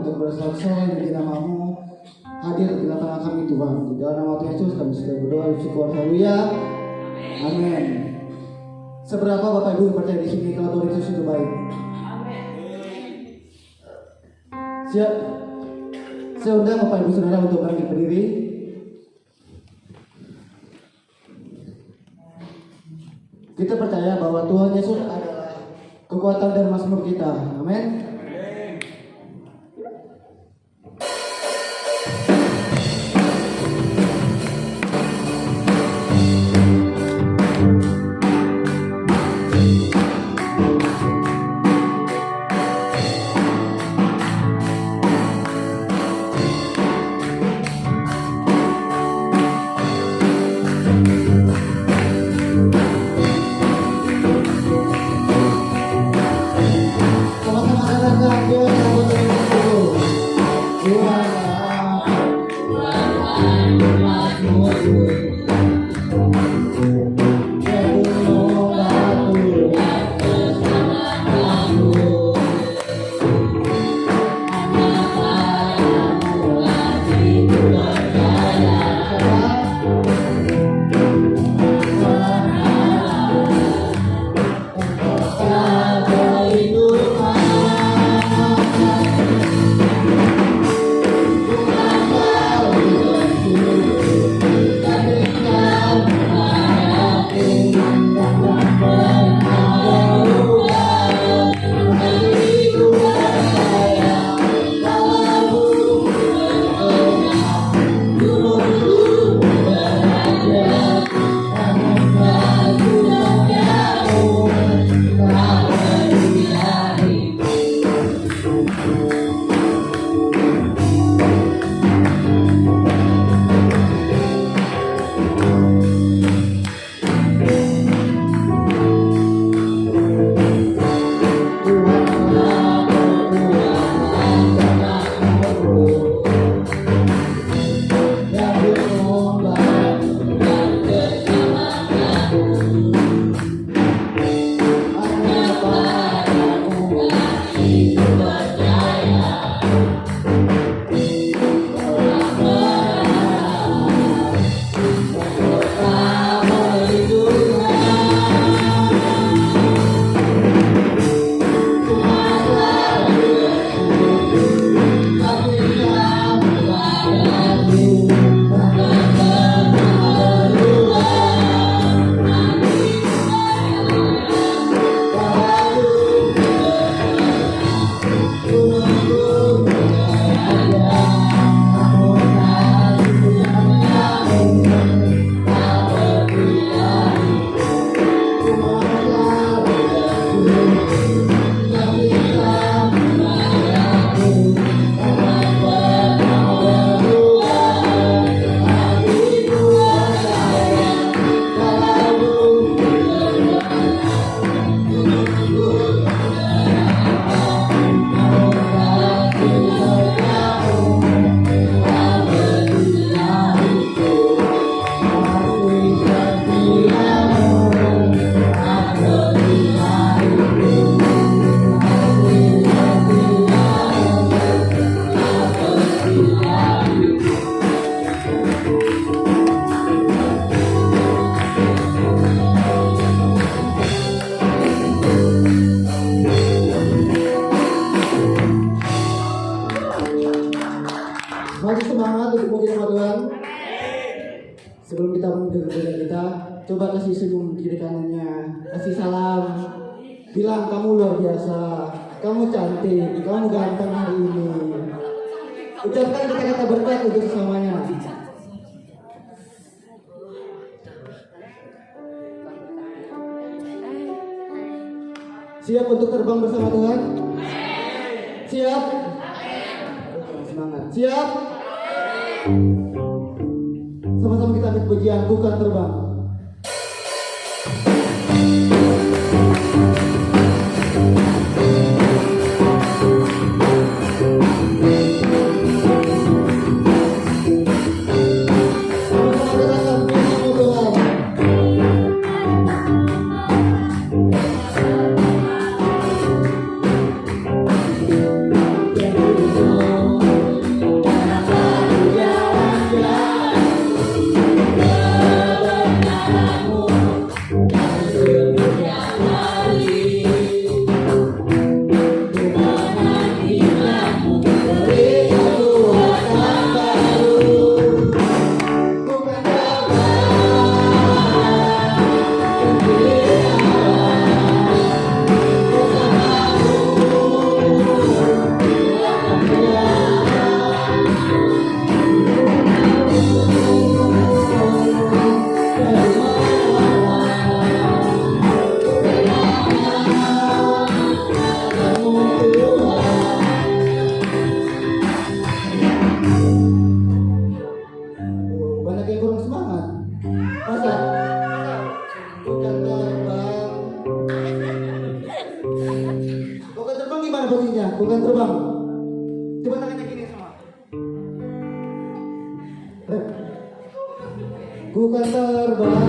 untuk bersorak-sorai di namamu hadir di tengah kami Tuhan. Di dalam nama Tuhan Yesus kami sudah berdoa bersyukur. Haleluya. Amin. Seberapa Bapak Ibu yang percaya di sini kalau Tuhan Yesus itu baik? Siap. Saya undang Bapak Ibu Saudara untuk bangkit berdiri. Kita percaya bahwa Tuhan Yesus adalah kekuatan dan mazmur kita. Amin. Sebelum kita mendengar kita, coba kasih senyum kiri kanannya, kasih salam, bilang kamu luar biasa, kamu cantik, kamu ganteng hari ini. Ucapkan kata-kata berkat untuk sesamanya. Siap untuk terbang bersama Tuhan? Siap? Semangat. Siap? Sama-sama kita ambil pujian, bukan terbang. Oh selanjutnya, ku kan terbang. Coba tangannya gini semua. Ku kan terbang.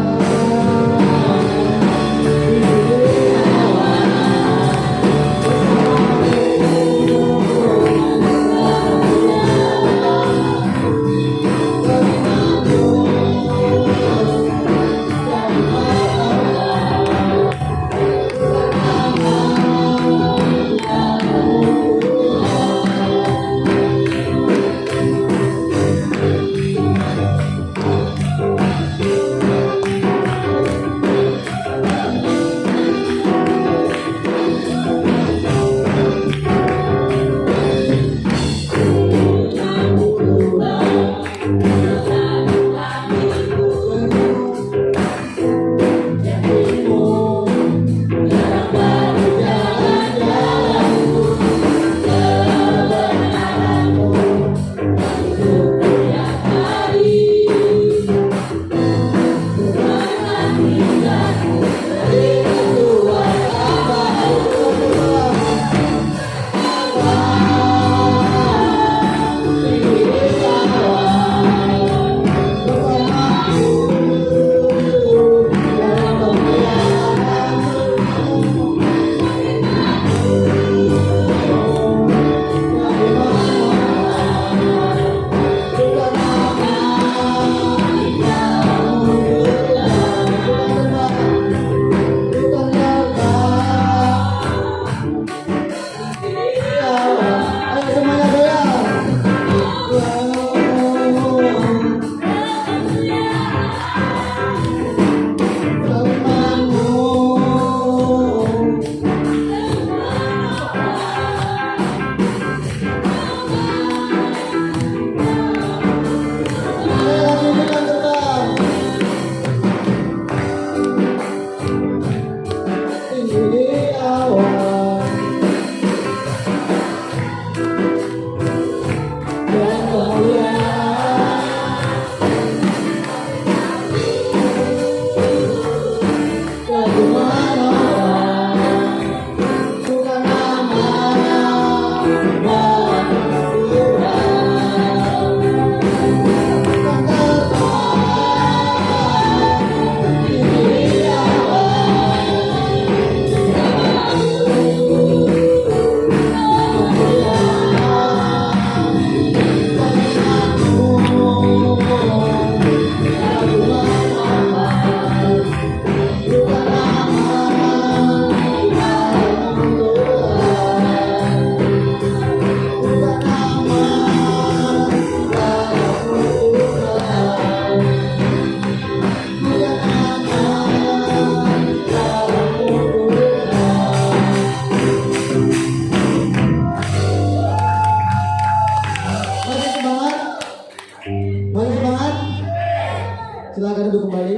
Silakan duduk kembali.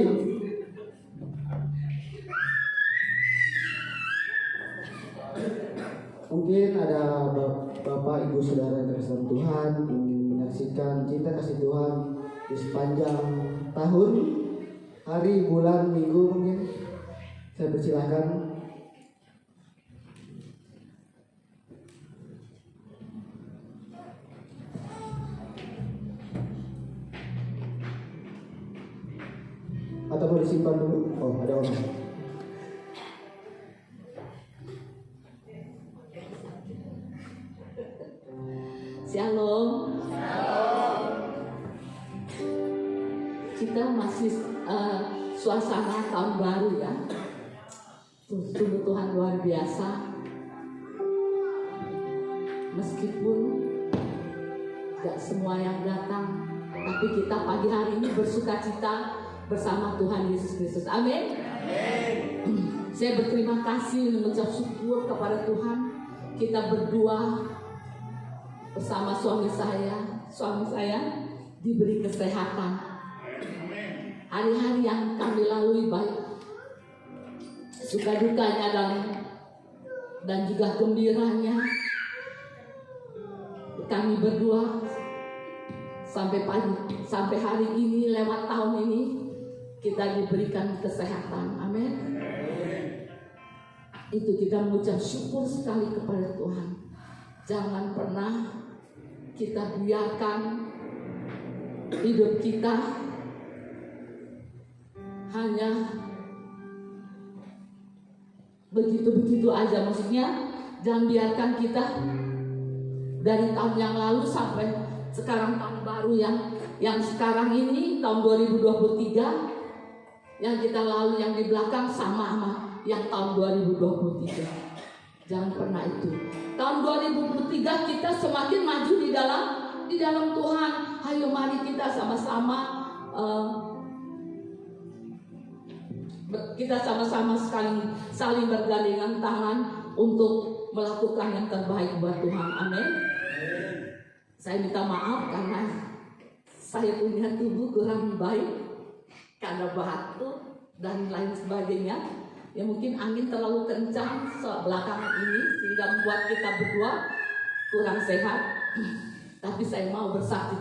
Mungkin ada Bapak, Ibu, Saudara yang kasih Tuhan menyaksikan Cinta Kasih Tuhan di sepanjang tahun, hari, bulan, minggu mungkin. Saya persilahkan. Atau mau disimpan dulu? Oh, ada orang. Shalom. Kita masih suasana tahun baru ya. Sungguh Tuhan luar biasa. Meskipun gak semua yang datang, tapi kita pagi hari ini bersukacita bersama Tuhan Yesus Kristus. Amin. Saya berterima kasih dan mengucap syukur kepada Tuhan. Kita berdua bersama suami saya diberi kesehatan. Hari-hari yang kami lalui baik suka dukanya dan juga gembiranya, kami berdua sampai hari ini, lewat tahun ini kita diberikan kesehatan. Amin. Itu kita mengucap syukur sekali kepada Tuhan. Jangan pernah kita biarkan hidup kita hanya begitu-begitu aja. Maksudnya jangan biarkan kita dari tahun yang lalu sampai sekarang tahun baru yang sekarang ini tahun 2023 yang kita lalu yang di belakang sama yang tahun 2023. Jangan pernah itu. Tahun 2023 kita semakin maju di dalam Tuhan. Ayo mari kita sama-sama saling bergandengan tangan untuk melakukan yang terbaik buat Tuhan. Amin. Saya minta maaf karena saya punya tubuh kurang baik karena batuk dan lain sebagainya. Ya mungkin angin terlalu kencang belakangan ini sehingga membuat kita berdua kurang sehat. Tapi saya mau bersaksi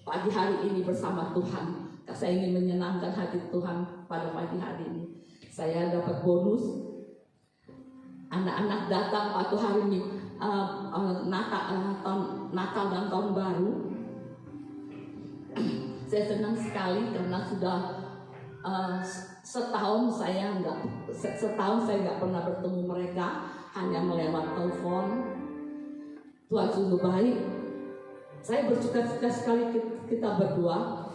pagi hari ini bersama Tuhan. Saya ingin menyenangkan hati Tuhan pada pagi hari ini. Saya dapat bonus. Anak-anak datang waktu hari ini Natal dan Tahun Baru. Saya senang sekali karena sudah setahun saya nggak pernah bertemu mereka, hanya melewat telepon. Tuhan sungguh baik. Saya bersuka-cita sekali kita berdua.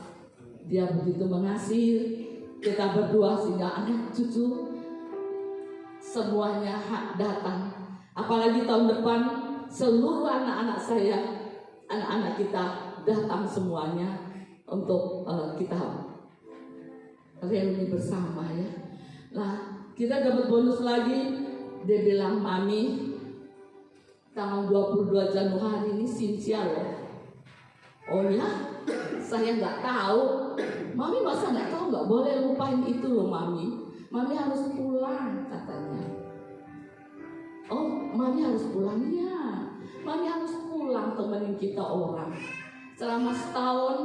Dia begitu mengasihi kita berdua sehingga anak cucu semuanya datang. Apalagi tahun depan seluruh anak-anak saya, anak-anak kita datang semuanya untuk kita reuni bersama ya. Nah, kita dapat bonus lagi. Dia bilang, "Mami, tanggal 22 Januari ini Cynthia loh." Oh ya? Saya nggak tahu. Mami masa nggak tahu, nggak boleh lupain itu loh Mami. Mami harus pulang katanya. Oh, Mami harus pulang ya. Mami harus pulang temenin kita orang. Selama setahun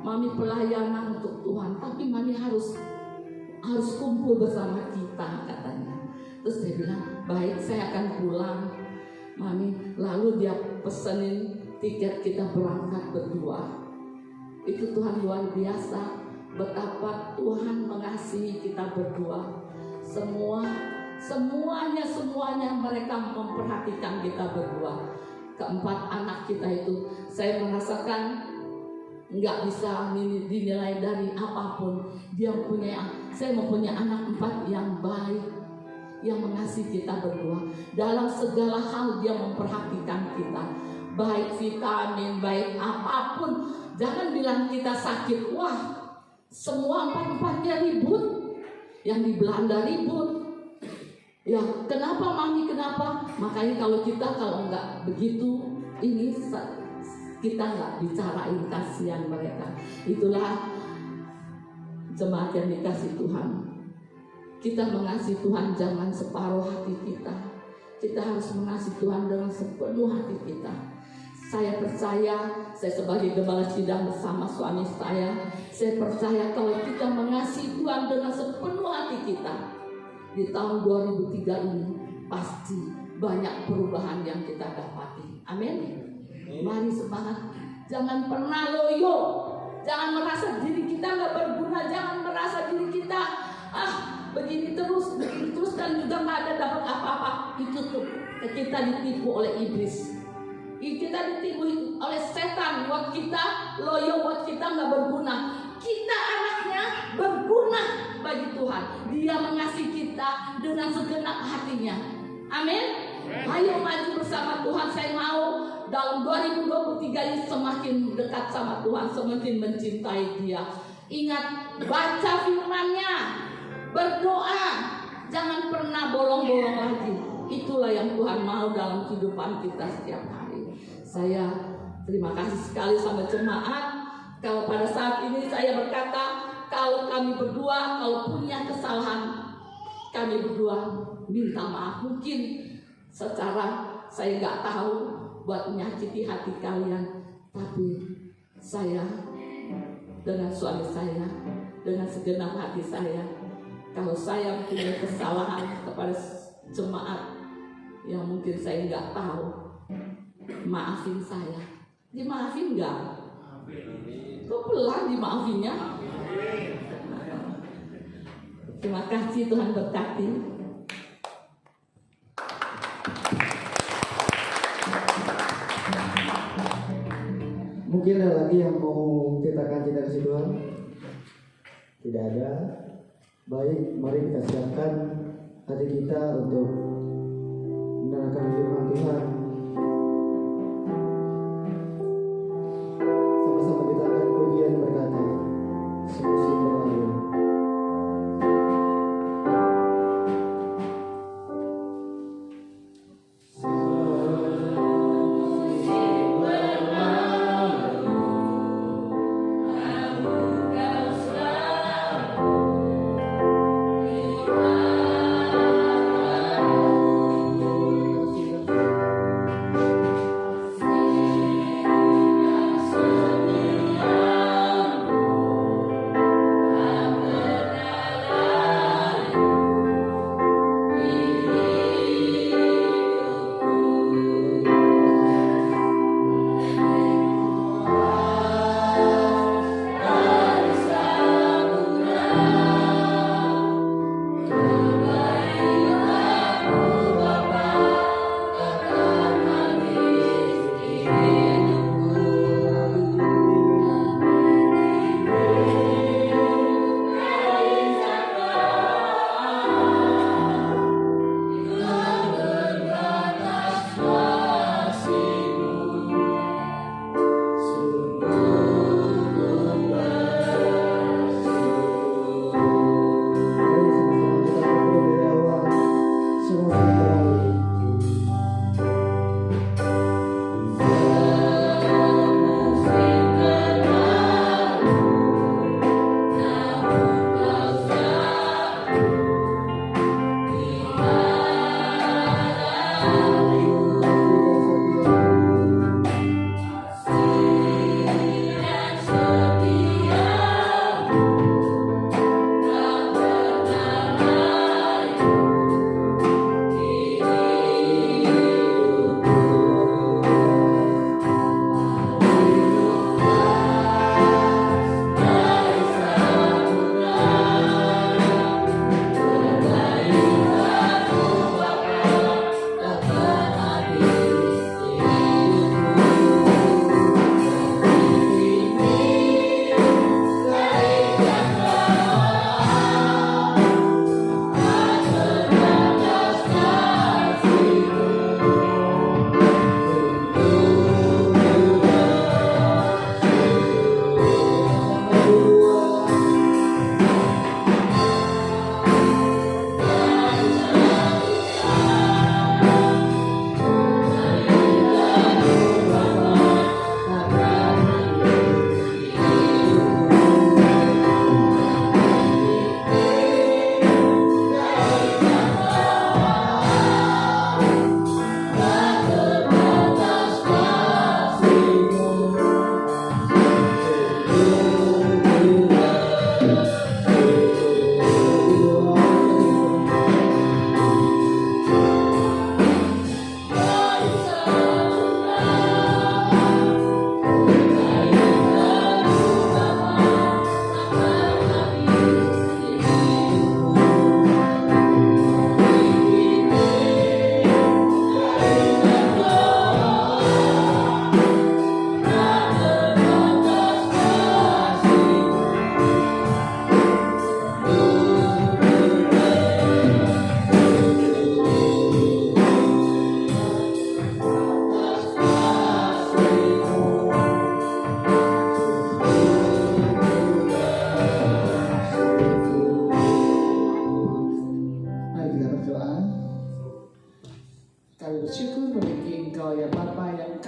Mami pelayanan untuk Tuhan, tapi Mami harus kumpul bersama kita katanya. Terus dia bilang, baik saya akan pulang Mami. Lalu dia pesenin tiket kita berangkat berdua. Itu Tuhan luar biasa. Betapa Tuhan mengasihi kita berdua. Semuanya mereka memperhatikan kita berdua. Keempat anak kita itu saya merasakan nggak bisa dinilai dari apapun. Saya mempunyai anak 4 yang baik, yang mengasihi kita berdua. Dalam segala hal dia memperhatikan kita, baik vitamin, baik apapun. Jangan bilang kita sakit, wah semua 4-4-nya ribut. Yang di Belanda ribut. Ya, kenapa Mami, kenapa? Makanya kalau nggak begitu, ini kita nggak bicarain, kasihan mereka. Itulah jemaat yang dikasih Tuhan. Kita mengasihi Tuhan jangan separuh hati kita. Kita harus mengasihi Tuhan dengan sepenuh hati kita. Saya percaya, saya sebagai gembala sidang bersama suami saya percaya kalau kita mengasihi Tuhan dengan sepenuh hati kita, di tahun 2003 ini pasti banyak perubahan yang kita dapati. Amin. Mari semangat. Jangan pernah loyo. Jangan merasa diri kita nggak berguna. Jangan merasa diri kita begini terus dan juga nggak ada dapat apa-apa. Itu tuh kita ditipu oleh iblis. Kita ditipu oleh setan. Buat kita loyo, buat kita nggak berguna. Kita anaknya berguna bagi Tuhan. Dia mengasihi kita dengan segenap hatinya. Amin. Ayo maju bersama Tuhan. Saya mau dalam 2023 ini semakin dekat sama Tuhan, semakin mencintai Dia. Ingat, baca firman-Nya, berdoa, jangan pernah bolong-bolong lagi. Itulah yang Tuhan mau dalam kehidupan kita setiap hari. Saya terima kasih sekali sama jemaat. Kalau pada saat ini saya berkata, kalau kami berdua, kalau punya kesalahan, kami berdua minta maaf. Mungkin secara saya nggak tahu buat menyakiti hati kalian, tapi saya dengan suami saya, dengan segenap hati saya, kalau saya punya kesalahan kepada jemaat yang mungkin saya nggak tahu, maafin saya. Dimaafin nggak? Kok pelan dimaafinnya? Terima kasih, Tuhan berkati. Mungkin ada lagi yang mau ceritakan cerita kasih Tuhan? Tidak ada. Baik, mari kita siapkan hati kita untuk mendengarkan firman Tuhan. Sama-sama kita akan pujian berkata, sungguh berlalu.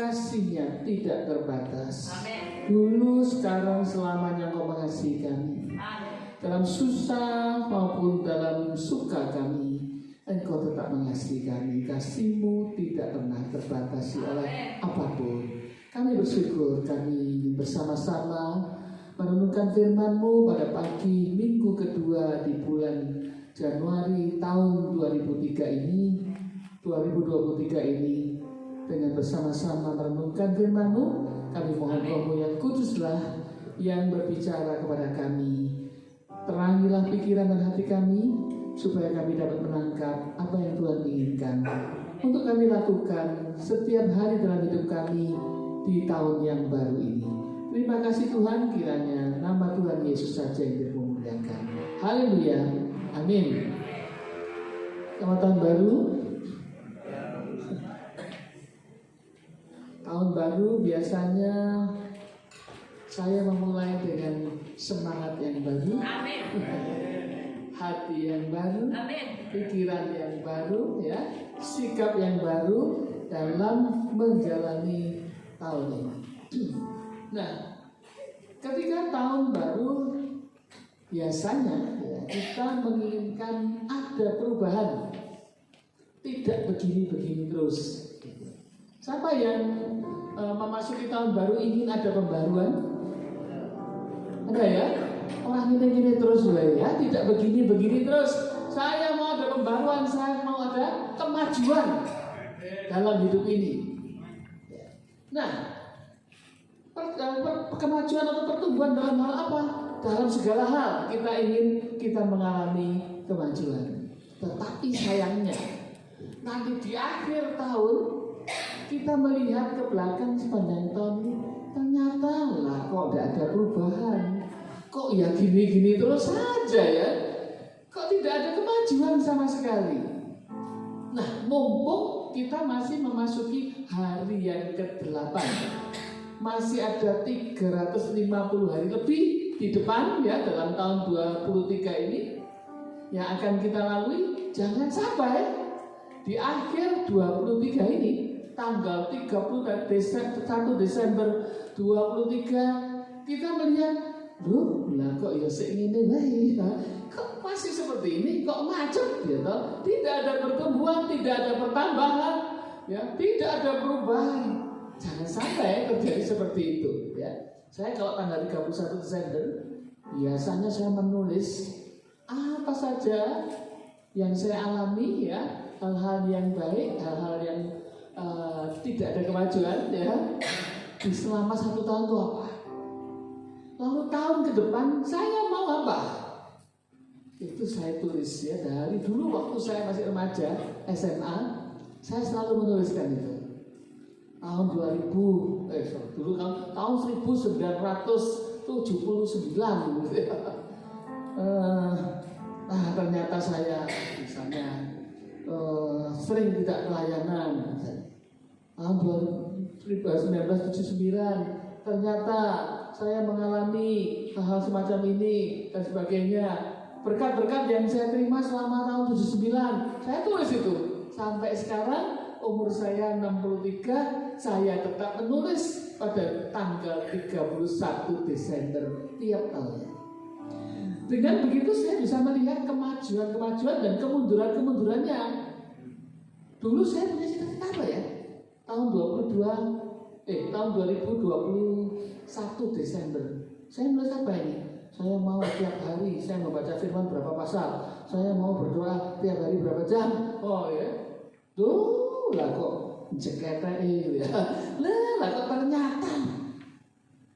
kasih-Nya tidak terbatas. Amin. Dulu, sekarang, selamanya Engkau mengasihi kami. Amin. Dalam susah maupun dalam suka kami, Engkau tetap mengasihi kami. Kasih-Mu tidak pernah terbatasi oleh apapun. Kami bersyukur kami bersama-sama merenungkan firman-Mu pada pagi minggu kedua di bulan Januari tahun 2023 ini, 2023 ini. dengan bersama-sama merenungkan firman-Mu. Kami mohon Roh-Mu yang kuduslah yang berbicara kepada kami. Terangilah pikiran dan hati kami, supaya kami dapat menangkap apa yang Tuhan inginkan untuk kami lakukan setiap hari dalam hidup kami di tahun yang baru ini. Terima kasih Tuhan, kiranya nama Tuhan Yesus saja yang dimuliakan. Haleluya, amin. Selamat tahun baru. Tahun baru biasanya saya memulai dengan semangat yang baru, hati yang baru, pikiran yang baru, ya, sikap yang baru dalam menjalani tahun ini. Nah, ketika tahun baru biasanya ya, kita menginginkan ada perubahan, tidak begini-begini terus. Siapa yang memasuki tahun baru ingin ada pembaruan? Ada ya? Orang gini-gini terus ya, tidak begini-begini terus. Saya mau ada pembaruan, saya mau ada kemajuan dalam hidup ini. Nah, kemajuan atau pertumbuhan dalam hal apa? Dalam segala hal kita mengalami kemajuan. Tetapi sayangnya nanti di akhir tahun kita melihat ke belakang sepanjang tahun ini, ternyata lah kok tidak ada perubahan, kok ya gini-gini terus saja ya, kok tidak ada kemajuan sama sekali. Nah, mumpung kita masih memasuki hari yang ke-8, masih ada 350 hari lebih di depan ya dalam tahun 2023 ini yang akan kita lalui. Jangan sampai di akhir 2023 ini, tanggal 31 Desember 2023, kita melihat, loh, lah kok ya seingin ini, kok masih seperti ini, kok macet gitu. Tidak ada pertumbuhan, tidak ada pertambahan, ya, tidak ada perubahan. Jangan sampai terjadi seperti itu, ya. Saya kalau tanggal 31 Desember biasanya saya menulis apa saja yang saya alami, ya, hal-hal yang baik, hal-hal yang tidak ada kemajuan, ya, di selama 1 tahun itu apa. Lalu tahun ke depan saya mau apa? Itu saya tulis ya, dari dulu waktu saya masih remaja SMA, saya selalu menuliskan itu. Tahun 2000, dulu tahun 1979 gitu ya. Nah, ternyata saya misalnya sering tidak pelayanan. Tahun 1979 ternyata saya mengalami hal-hal semacam ini dan sebagainya. Berkat-berkat yang saya terima selama tahun 79, saya tulis itu. Sampai sekarang umur saya 63, saya tetap menulis pada tanggal 31 Desember tiap tahun. Dengan begitu saya bisa melihat kemajuan-kemajuan dan kemunduran-kemundurannya. Dulu saya punya cita-cita apa ya? Tahun 2021 Desember. Saya nulis apa ini? Saya mau tiap hari saya membaca firman berapa pasal. Saya mau berdoa tiap hari berapa jam. Oh ya. Tuh lah kok jeketa itu ya. Lah kok ternyata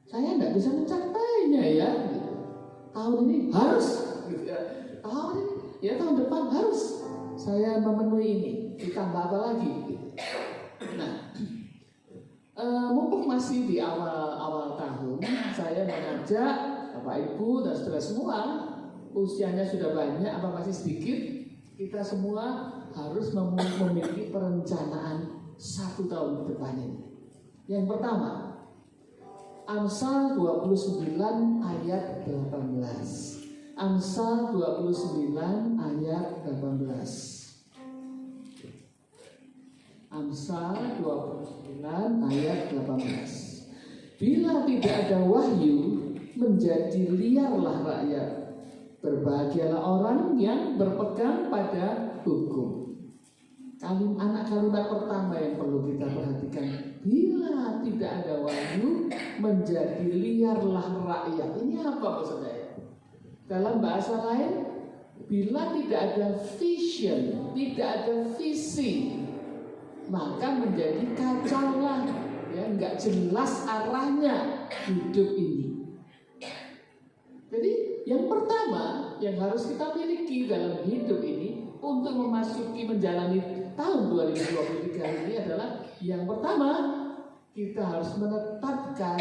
saya tidak bisa mencapainya ya. Tahun ini harus gitu ya. Tahun ini ya, tahun depan harus saya memenuhi ini. Ditambah apa lagi gitu. Nah, mumpung masih di awal tahun, saya mengajak Bapak Ibu dan saudara semua, usianya sudah banyak apa masih sedikit, kita semua harus memiliki perencanaan 1 tahun ke depan ini. Yang pertama, Amsal 29 ayat 18. Amsal 29 ayat 18. Amsal 29 ayat 18. Bila tidak ada wahyu, menjadi liarlah rakyat. Berbahagialah orang yang berpegang pada hukum. Kalimat pertama yang perlu kita perhatikan, bila tidak ada wahyu, menjadi liarlah rakyat. Ini apa maksudnya? Dalam bahasa lain, bila tidak ada vision, tidak ada visi, maka menjadi kacau lah, ya, nggak jelas arahnya hidup ini. Jadi yang pertama yang harus kita miliki dalam hidup ini untuk memasuki menjalani tahun 2023 ini adalah yang pertama, kita harus menetapkan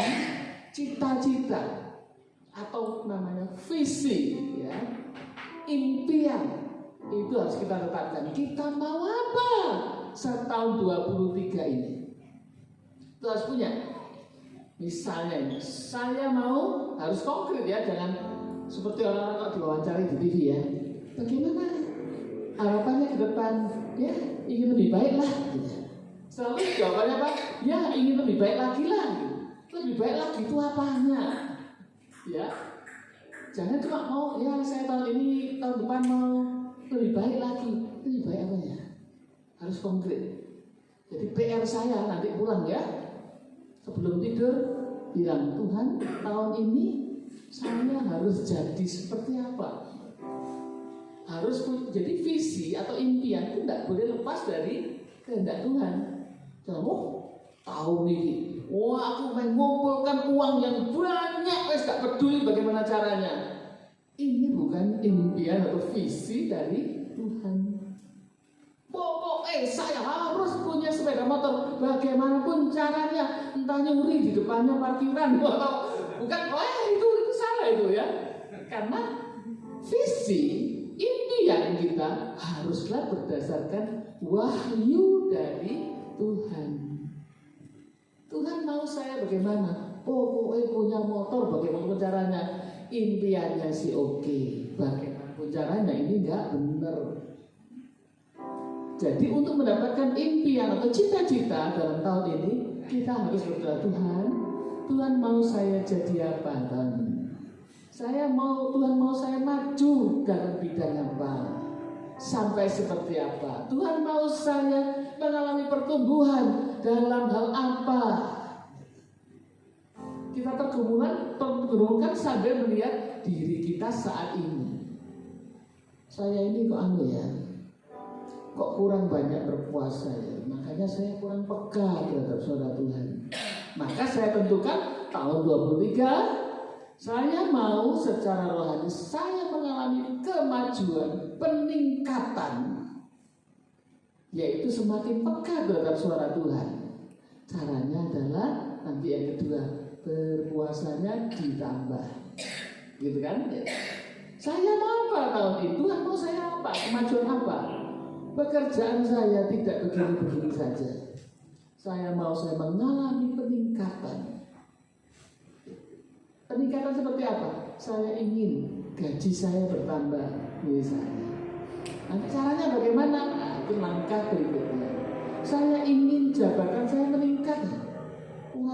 cita-cita atau namanya visi, ya, impian. Itu harus kita tetapkan. Kita mau apa setahun 2023 ini? Itu harus punya. Misalnya ini, saya mau, harus konkret ya, jangan seperti orang-orang kalau diwawancari di TV ya. Bagaimana harapannya ke depan? Ya, ingin lebih baik lah. Selalu jawabannya apa? Ya, ingin lebih baik lagi lah. Lebih baik lagi itu apanya? Ya, jangan cuma mau, ya saya tahun ini, tahun depan mau lebih baik lagi. Lebih baik apa ya? Harus konkret. Jadi PR saya nanti pulang ya, sebelum tidur bilang, Tuhan, tahun ini saya harus jadi seperti apa? Harus jadi visi atau impian itu tidak boleh lepas dari kehendak Tuhan. Jangan, tahun ini, aku mengumpulkan uang yang banyak, gak peduli bagaimana caranya. Ini bukan impian atau visi dari Tuhan. Pokoknya saya harus punya sepeda motor bagaimanapun caranya, entah nyuri di depannya parkiran, bukan, itu salah itu ya. Karena visi, impian kita haruslah berdasarkan wahyu dari Tuhan. Tuhan mau saya bagaimana? Pokoknya punya motor bagaimanapun caranya. Impiannya sih oke, bagaimanapun caranya ini enggak benar. Jadi untuk mendapatkan impian atau cita-cita dalam tahun ini, kita harus berdoa, Tuhan mau saya jadi apa tahun ini? Tuhan mau saya maju dalam bidang apa? Sampai seperti apa? Tuhan mau saya mengalami pertumbuhan dalam hal apa? Kita pergumulkan sambil melihat diri kita saat ini. Saya ini kok kok kurang banyak berpuasa ya. Makanya saya kurang peka terhadap saudara Tuhan. Maka saya tentukan tahun 23 saya mau secara rohani saya mengalami kemajuan, peningkatan, yaitu semakin peka terhadap suara Tuhan. Caranya adalah nanti yang kedua, berpuasanya ditambah, gitu kan? Saya mau apa tahun ini? Tuhan mau saya apa? Kemajuan apa? Pekerjaan saya tidak begini-begini saja. Saya mengalami peningkatan. Peningkatan seperti apa? Saya ingin gaji saya bertambah misalnya. Nanti caranya bagaimana? Nah, itu langkah berikutnya. Saya ingin jabatan saya meningkat.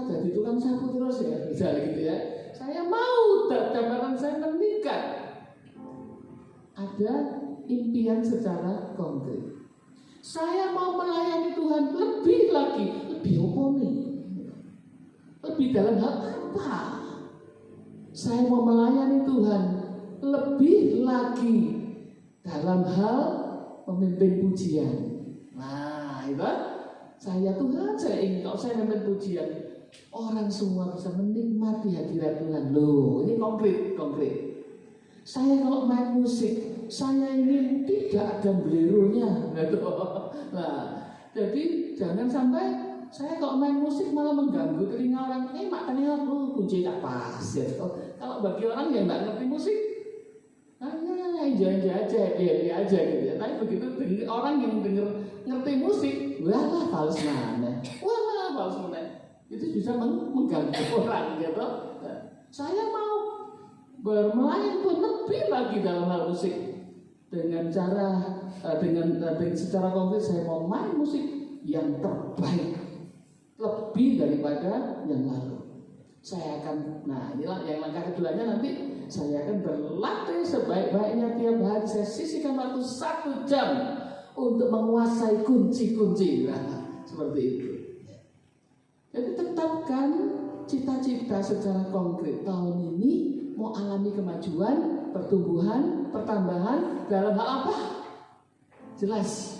Jadi tukang sapu terus ya, misalnya gitu ya. Saya mau jabatan saya meningkat. Ada impian secara konkret. Saya mau melayani Tuhan lebih lagi, lebih apa nih? Lebih dalam hal apa? Saya mau melayani Tuhan lebih lagi dalam hal memimpin pujian. Nah, itu saya Tuhan, saya ingin kalau saya memimpin pujian, orang semua bisa menikmati hadirat Tuhan. Loh, ini konkret. Saya kalau main musik, saya ingin tidak ada belirunya. Nah, jadi jangan sampai saya kalau main musik malah mengganggu telinga orang. Makanya kunci tak pas ya. Kalau bagi orang yang nggak ngerti musik, hanya enjoy aja, happy aja gitu ya. Tapi begitu orang yang ngerti musik, wah fals mana, itu bisa mengganggu orang gitu. Saya mau bermain pun lebih lagi dalam hal musik dengan secara konkret saya mau main musik yang terbaik lebih daripada yang lalu. Saya akan, inilah yang langkah keduanya nanti saya akan berlatih sebaik-baiknya tiap hari. Saya sisihkan waktu 1 jam untuk menguasai kunci-kunci. Seperti itu. Jadi tetapkan cita-cita secara konkret. Tahun ini mau alami kemajuan, pertumbuhan, pertambahan dalam hal apa? Jelas.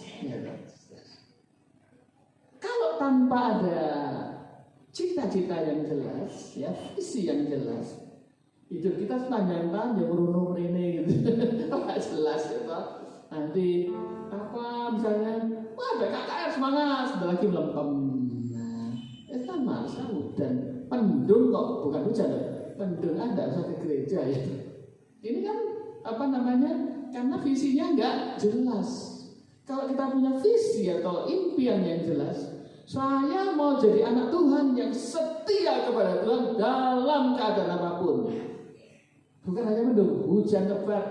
tanpa ada cita-cita yang jelas, ya, visi yang jelas, hidup kita sepanjang tahun ya merunuh merene gitu, nggak jelas gitu. Nanti apa misalnya, wah ada KKR semangat, sebentar lagi melempem. Nah, sama dan pendung kok bukan hujan, pendung Anda usah ke gereja ya. Ini kan apa namanya? Karena visinya nggak jelas. Kalau kita punya visi atau impian yang jelas, saya mau jadi anak Tuhan yang setia kepada Tuhan dalam keadaan apapun. Bukan hanya mendung, hujan lebat,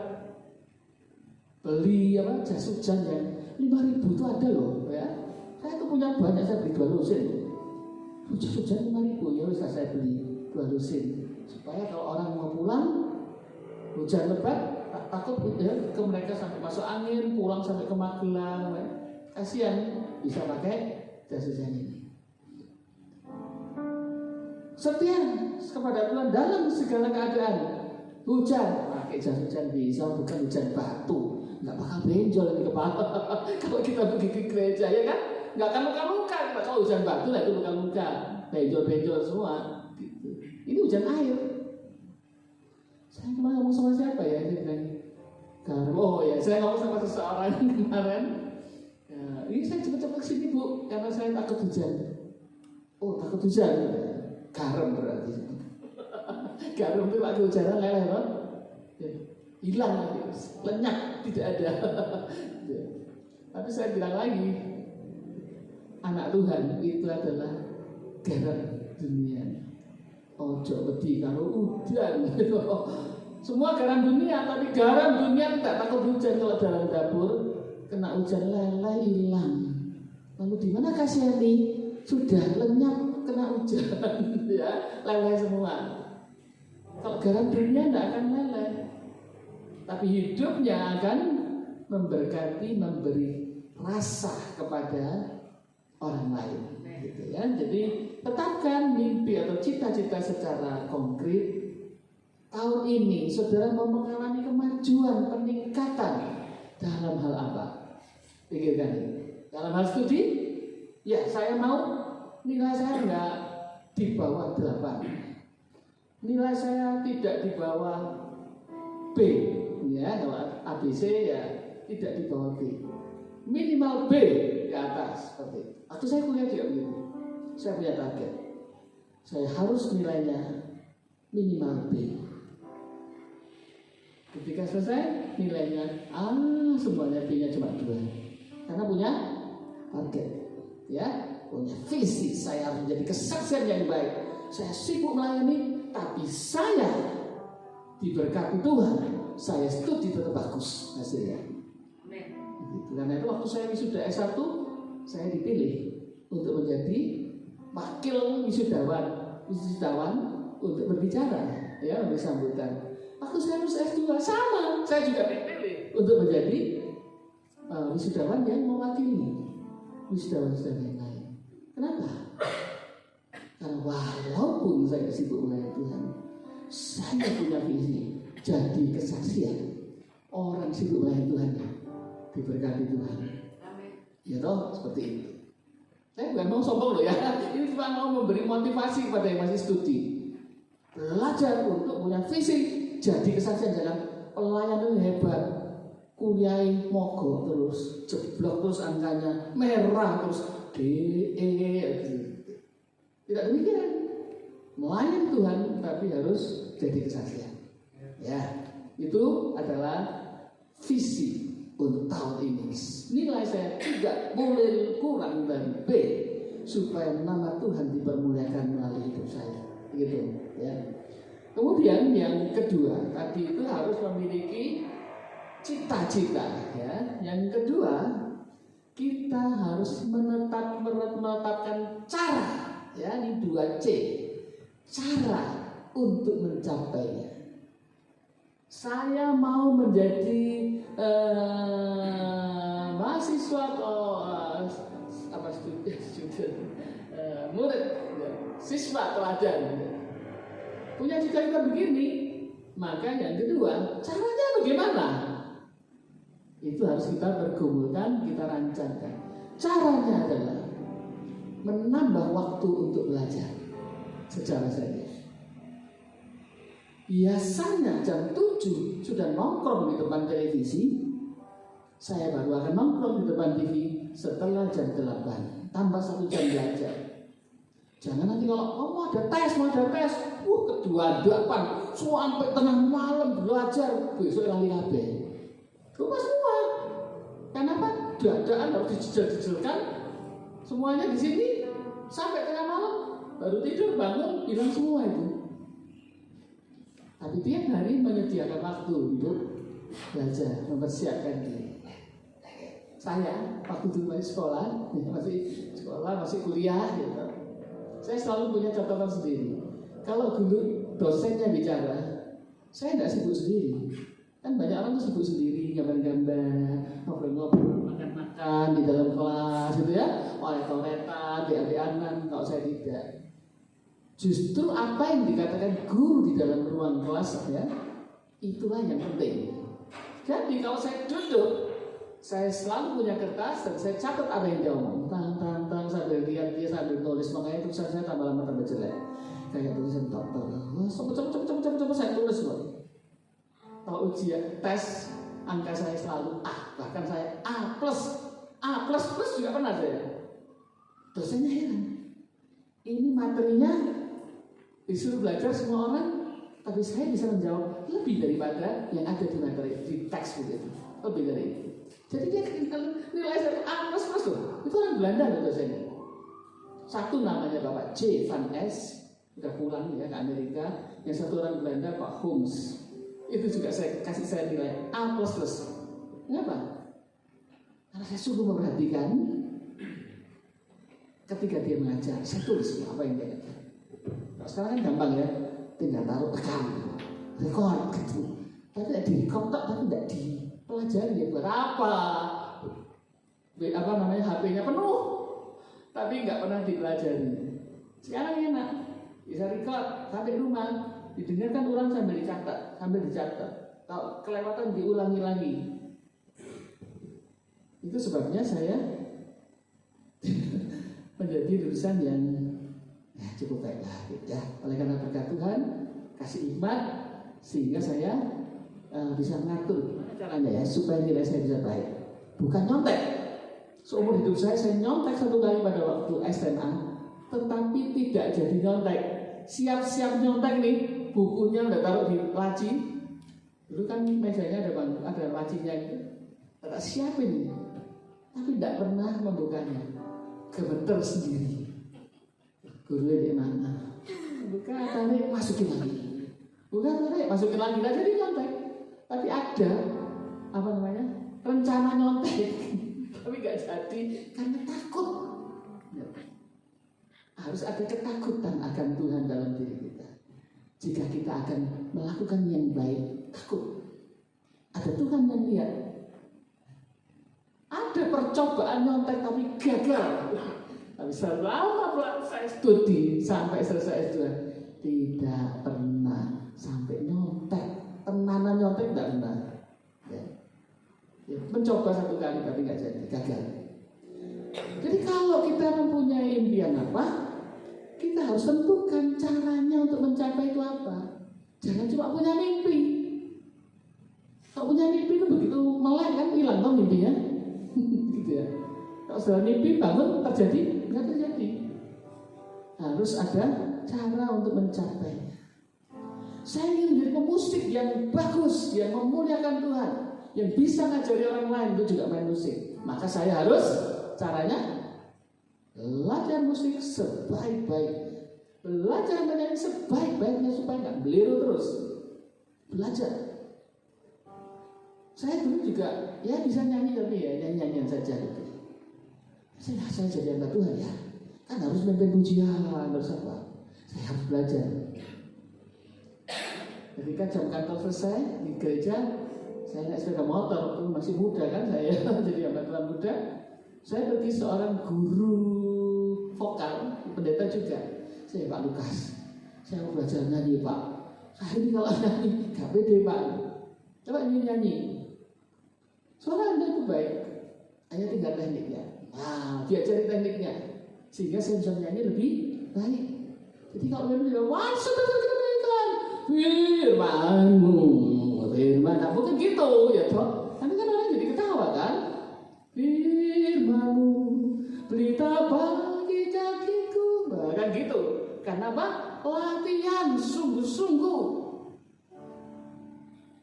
beli apa jas hujan yang 5.000 itu ada loh, ya. Saya tuh punya banyak, saya beli 2 lusin. Jas hujan 5.000, ya bisa saya beli 2 lusin supaya kalau orang mau pulang hujan lebat, takut ya, ke mereka sampai masuk angin, pulang sampai ke Magelang, ya. Kasihan, bisa pakai jas hujan ini. Setia kepada Tuhan dalam segala keadaan. Hujan, pakai jas hujan bisa, bukan hujan batu, nggak bakal benjol di kepala. Kalau kita pergi ke gereja ya kan, nggak akan luka-luka. Kalau hujan batu lah itu luka-luka, benjol-benjol semua. Gitu. Ini hujan air. Saya kemarin ngomong sama siapa ya? Oh ya, saya ngomong sama seseorang kemarin. Ya, ini saya cepet-cepet kesini Bu, karena saya takut hujan. Oh takut hujan, garam berarti. Garam itu lagi hujan leleh kan? Ya, hilang lagi, lenyap, tidak ada. Ya. Tapi saya bilang lagi, anak Tuhan itu adalah garam dunia. Ojo wedi karo udan. Semua garam dunia, tapi garam dunia tidak takut hujan. Kalau dalam dapur kena hujan leleh hilang. Lalu di mana kasihani? Sudah lenyap kena hujan, ya leleh semua. Kalau garam dunia tidak akan leleh, tapi hidupnya akan memberkati, memberi rasa kepada orang lain. Gitu ya. Jadi tetapkan mimpi atau cita-cita secara konkret. Tahun ini saudara mau mengalami kemajuan, peningkatan dalam hal apa? Pikirkan ini. Dalam hal studi, ya saya mau nilai saya enggak di bawah 8. Nilai saya tidak di bawah B, ya kalau ABC ya tidak di bawah B. Minimal B di atas seperti itu. Atau saya kuliah juga begitu. Saya punya target. Saya harus nilainya minimal B. Ketika selesai nilainya semuanya B-nya cuma 2. Karena punya target, ya, punya visi. Saya harus menjadi kesaksian yang baik. Saya sibuk melayani, tapi saya diberkati Tuhan. Saya studi tetap bagus hasilnya. Gitu. Karena itu waktu saya wisuda S1, saya dipilih untuk menjadi wakil wisudawan untuk berbicara, ya, memberi sambutan. Waktu saya lulus S2 sama, saya juga dipilih untuk menjadi wisudawan yang mewakili wisudawan-wisudawan yang lain. Kenapa? Karena walaupun saya sibuk melayani Tuhan, saya punya visi jadi kesaksian orang sibuk melayani Tuhan diberkati Tuhan. Ya toh, seperti itu. Saya bukan mau sombong loh ya. Ini cuma mau memberi motivasi kepada yang masih studi. Belajar untuk punya visi, jadi kesaksian, jangan pelayanan hebat, kuliah mogok terus, jeblok terus angkanya merah terus DE. Tidak demikian. Melayani Tuhan tapi harus jadi kesaksian. Ya, itu adalah visi untuk tahun ini. Nilai saya tidak boleh kurang dari B supaya nama Tuhan dipermuliakan melalui hidup saya. Gitu, ya. Kemudian yang kedua, tadi itu harus memiliki cita-cita, ya. Yang kedua, kita harus menetapkan cara, ya, ini 2C. Cara untuk mencapainya. Saya mau menjadi mahasiswa atau murid, siswa teladan. Punya cita-cita begini, maka yang kedua, caranya bagaimana? Itu harus kita bergumulkan, kita rancangkan. Caranya adalah menambah waktu untuk belajar secara saja. Biasanya jam 7 sudah nongkrong di depan televisi. Saya baru akan nongkrong di depan TV setelah jam 8. Tambah 1 jam belajar. Jangan nanti kalau mau ada tes, kedua 8 sampai tengah malam belajar, besok lali kabeh. Lupa semua. Kenapa? Dadaan harus dijejel-jejelkan. Semuanya di sini sampai tengah malam, baru tidur bangun hilang semua itu. Tapi tiap hari menyediakan waktu untuk belajar, mempersiapkan diri. Saya waktu dulu masih kuliah gitu. Saya selalu punya catatan sendiri. Kalau dulu dosennya bicara, saya tidak sibuk sendiri. Kan banyak orang tuh sibuk sendiri, gambar-gambar, ngobrol-ngobrol, makan-makan di dalam kelas gitu ya, oret-oretan, adik-adikan. Kalau saya tidak. Justru apa yang dikatakan guru di dalam ruang kelas ya, itulah yang penting. Jadi kalau saya duduk, saya selalu punya kertas dan saya catat apa yang dia omong. Tang sambil lihat dia sambil tulis, makanya tulisan saya tambah lama tambah jelek. Kayak tulisan dokter. Coba saya tulis loh. Kalau ujian tes, angka saya selalu A, bahkan saya A plus juga pernah saya. Dosennya heran. Ini materinya disuruh belajar semua orang, tapi saya bisa menjawab lebih daripada yang ada di materi di teks begitu, lebih dari itu. Jadi dia nilai saya A plus loh. Itu orang Belanda loh dosennya. Satu namanya Bapak J. Van S, udah pulang ya ke Amerika. Yang satu orang Belanda Pak Holmes. Itu juga saya kasih saya nilai A plus. Kenapa? Karena saya sungguh memperhatikan ketika dia mengajar, saya tulis apa yang dia ajar. Kalau sekarang kan gampang ya, tinggal taruh tekan, record gitu. Tapi tidak di record tapi tidak dipelajari ya buat apa? HP-nya penuh, tapi nggak pernah dipelajari. Sekarang enak, bisa record sampai rumah, didengarkan orang sambil dicatat. Kalau kelewatan diulangi lagi. Itu sebabnya saya menjadi lulusan yang cukup baiklah ya. Oleh karena berkat Tuhan kasih hikmat sehingga saya bisa mengatur caranya ya supaya nilai saya bisa baik. Bukan nyontek. Seumur hidup saya nyontek 1 kali pada waktu SMA, tetapi tidak jadi nyontek. Siap-siap nyontek nih, bukunya udah taruh di laci. Dulu kan mejanya ada lacinya itu. Tak siapin, tapi tidak pernah membukanya. Gemeter sendiri. Gurunya di mana? Buka tarik masukin lagi. Bukan tarik masukin lagi. Tidak jadi nyontek. Tapi ada rencana nyontek. Tapi nggak jadi karena takut. Harus ada ketakutan akan Tuhan dalam diri kita. Jika kita akan melakukan yang baik, takut. Ada Tuhan yang lihat. Ada percobaan nyontek tapi gagal. Tapi selama saya studi sampai selesai S2 tidak pernah sampai nyontek. Tenanan nyontek tidak pernah. Ya. Mencoba 1 kali tapi nggak jadi, gagal. Jadi kalau kita mempunyai impian apa, kita harus tentukan caranya untuk mencapai itu apa. Jangan cuma punya mimpi. Kalau punya mimpi itu begitu melek kan hilang dong mimpinya. Gitu ya. Kalau sudah mimpi bangun terjadi, nggak terjadi. Harus ada cara untuk mencapainya. Saya ingin menjadi pemusik yang bagus, yang memuliakan Tuhan, yang bisa ngajari orang lain itu juga main musik. Maka saya harus caranya belajar musik sebaik-baiknya, belajar menyanyi sebaik-baiknya supaya nggak beliru terus. Belajar. Saya dulu juga ya bisa nyanyi tapi ya nyanyian saja gitu. Saya jadi hamba Tuhan ya, kan harus memimpin pujian, harus apa? Saya harus belajar. Ketika jam kantor selesai di gereja, saya naik sepeda motor waktu masih muda kan saya jadi hamba Tuhan muda. Saya pergi seorang guru vokal, pendeta juga. Saya Pak Lukas, saya mau belajar nyanyi Pak. Saya ini kalau nyanyi gak pede Pak. Coba nyanyi. Suara Anda itu baik, hanya tinggal tekniknya. Nah, diajari tekniknya. sehingga saya bisa menyanyi lebih baik. Jadi kalau memang bilang, wah sudah kenaikan firman-Mu, firman, nah, bukan gitu ya toh. Nanti kan orang jadi ketawa kan. Firman-Mu, berita bagi kakiku, nah, kan gitu. Karena apa? Latihan sungguh-sungguh.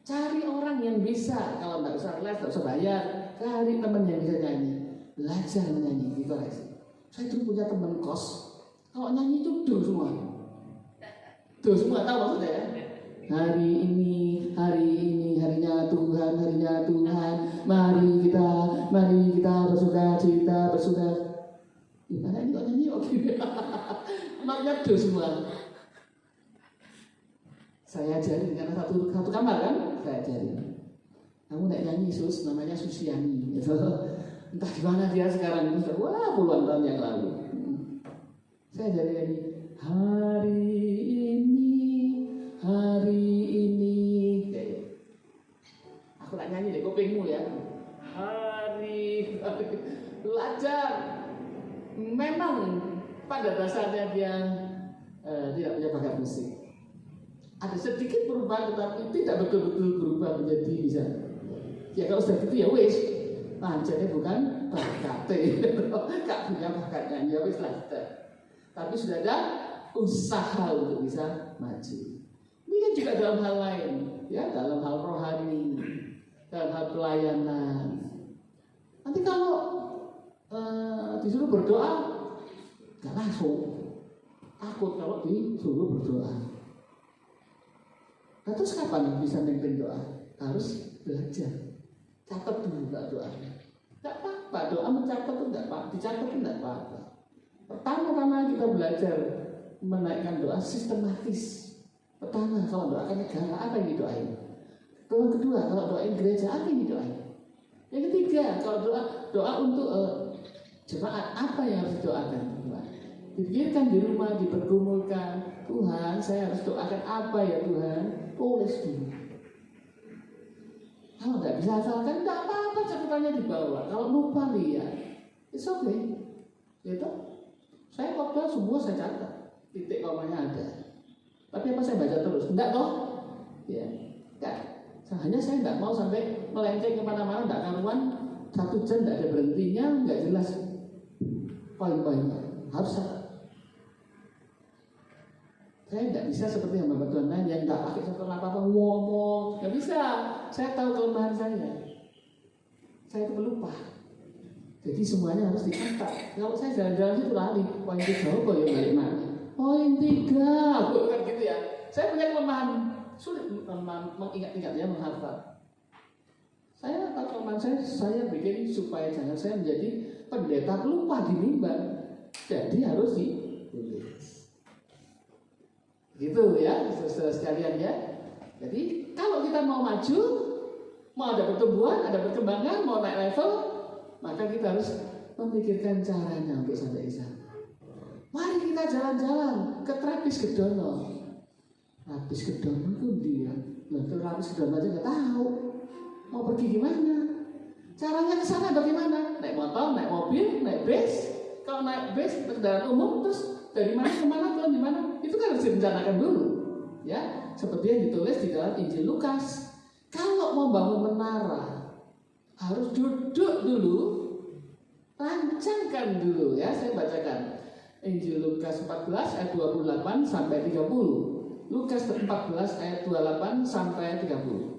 Cari orang yang bisa, kalau nggak usah les, nggak usah bayar, cari teman yang bisa nyanyi, belajar menyanyi, dikoreksi. Saya dulu punya teman kos, kalau nyanyi itu do semua, tahu maksudnya ya? Hari ini harinya Tuhan, mari kita bersuka cita, gimana ini kok nyanyi kok gini? Maknya do semua. Saya ajarin karena satu kamar kan, saya ajarin. Kamu naik nyanyi Sus, namanya Susiani. Gitu. Entah di mana dia sekarang ini, wah puluhan tahun yang lalu. Saya ajarin nyanyi. Hari ini. Aku tak nyanyi deh, kupingmu ya. Hari belajar. Memang pada dasarnya dia tidak punya bakat musik. Ada sedikit perubahan tetapi tidak betul-betul berubah menjadi bisa. Ya kalau sudah gitu ya wis, pancene bukan bakat, gak punya bakat nyanyi ya wis lah. Tapi sudah ada usaha untuk bisa maju. Ini kan juga dalam hal lain, ya dalam hal rohani, dalam hal pelayanan. Nanti kalau disuruh berdoa, gak langsung. Takut kalau disuruh berdoa. Nah, terus kapan bisa memimpin doa? Harus belajar. Catat dulu doa. Tidak apa-apa, doa mencatat itu tidak apa-apa, dicatat itu tidak apa-apa. Pertama-tama kita belajar menaikkan doa sistematis. Pertama, kalau doakan negara, apa yang didoain? Yang kedua, kalau doain gereja, apa yang didoain? Yang ketiga, kalau doa untuk jemaat, apa yang harus didoakan? Dipikirkan di rumah, dipergumulkan. Tuhan, saya harus doakan apa ya Tuhan? Tulis dulu. Kalau nggak bisa asalkan, nggak apa-apa catatannya dibawa. Kalau lupa lihat, it's okay. Gitu. Saya khotbah semua saya catat, titik komanya ada. Tapi apa saya baca terus? Enggak toh? Ya, enggak. Hanya saya nggak mau sampai melenceng kemana-mana, nggak karuan 1 jam nggak ada berhentinya, nggak jelas poin-poinnya. Harus catat. Saya tidak bisa seperti yang Bapak Tuhan lain yang nggak pakai satu apa-apa ngomong, nggak bisa. Saya tahu kelemahan saya. Saya itu pelupa. Jadi semuanya harus dicatat. Kalau saya jalan-jalan itu lari, poin 3 apa ya balik mana? Poin 3, bukan gitu ya. Saya punya kelemahan, sulit mengingat-ingat ya, menghafal. Saya tahu kelemahan saya bikin supaya jangan saya menjadi pendeta pelupa di mimbar. Jadi harus ditulis. Gitu ya, saudara sekalian ya. Jadi kalau kita mau maju, mau ada pertumbuhan, ada perkembangan, mau naik level, maka kita harus memikirkan caranya untuk sampai ke sana. Mari kita jalan-jalan ke Trapis Gedono. Trapis Gedono itu dia. Trapis Gedono aja nggak tahu mau pergi gimana. Caranya ke sana bagaimana? Naik motor, naik mobil, naik bis. Kalau naik bis, kendaraan umum, terus dari mana ke mana, turun di mana? Itu kan harus direncanakan dulu, ya. Seperti yang ditulis di dalam Injil Lukas. Kalau mau bangun menara, harus duduk dulu, rancangkan dulu, ya. Saya bacakan Injil Lukas 14 ayat 28 sampai 30. Lukas 14 ayat 28 sampai 30.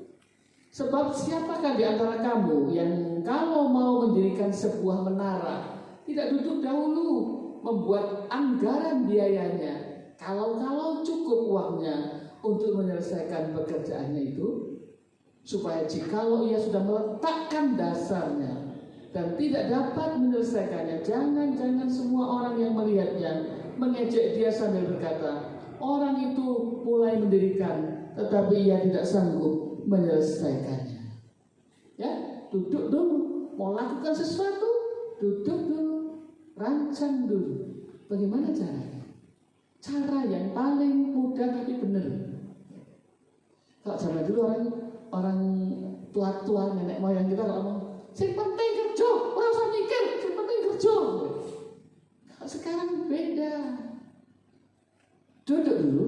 Sebab siapakah di antara kamu yang kalau mau mendirikan sebuah menara tidak duduk dahulu membuat anggaran biayanya, kalau cukup uangnya untuk menyelesaikan pekerjaannya itu, supaya jikalau ia sudah meletakkan dasarnya dan tidak dapat menyelesaikannya, jangan semua orang yang melihatnya mengejek dia sambil berkata, orang itu mulai mendirikan tetapi ia tidak sanggup menyelesaikannya. Ya, duduk dulu, mau lakukan sesuatu, duduk dulu, rancang dulu. Bagaimana caranya? Cara yang paling mudah tapi benar. Kalau zaman dulu orang tua-tua nenek moyang kita kalau ngomong, sing penting kerja, ora usah mikir, sing penting kerja. Sekarang beda. Duduk dulu,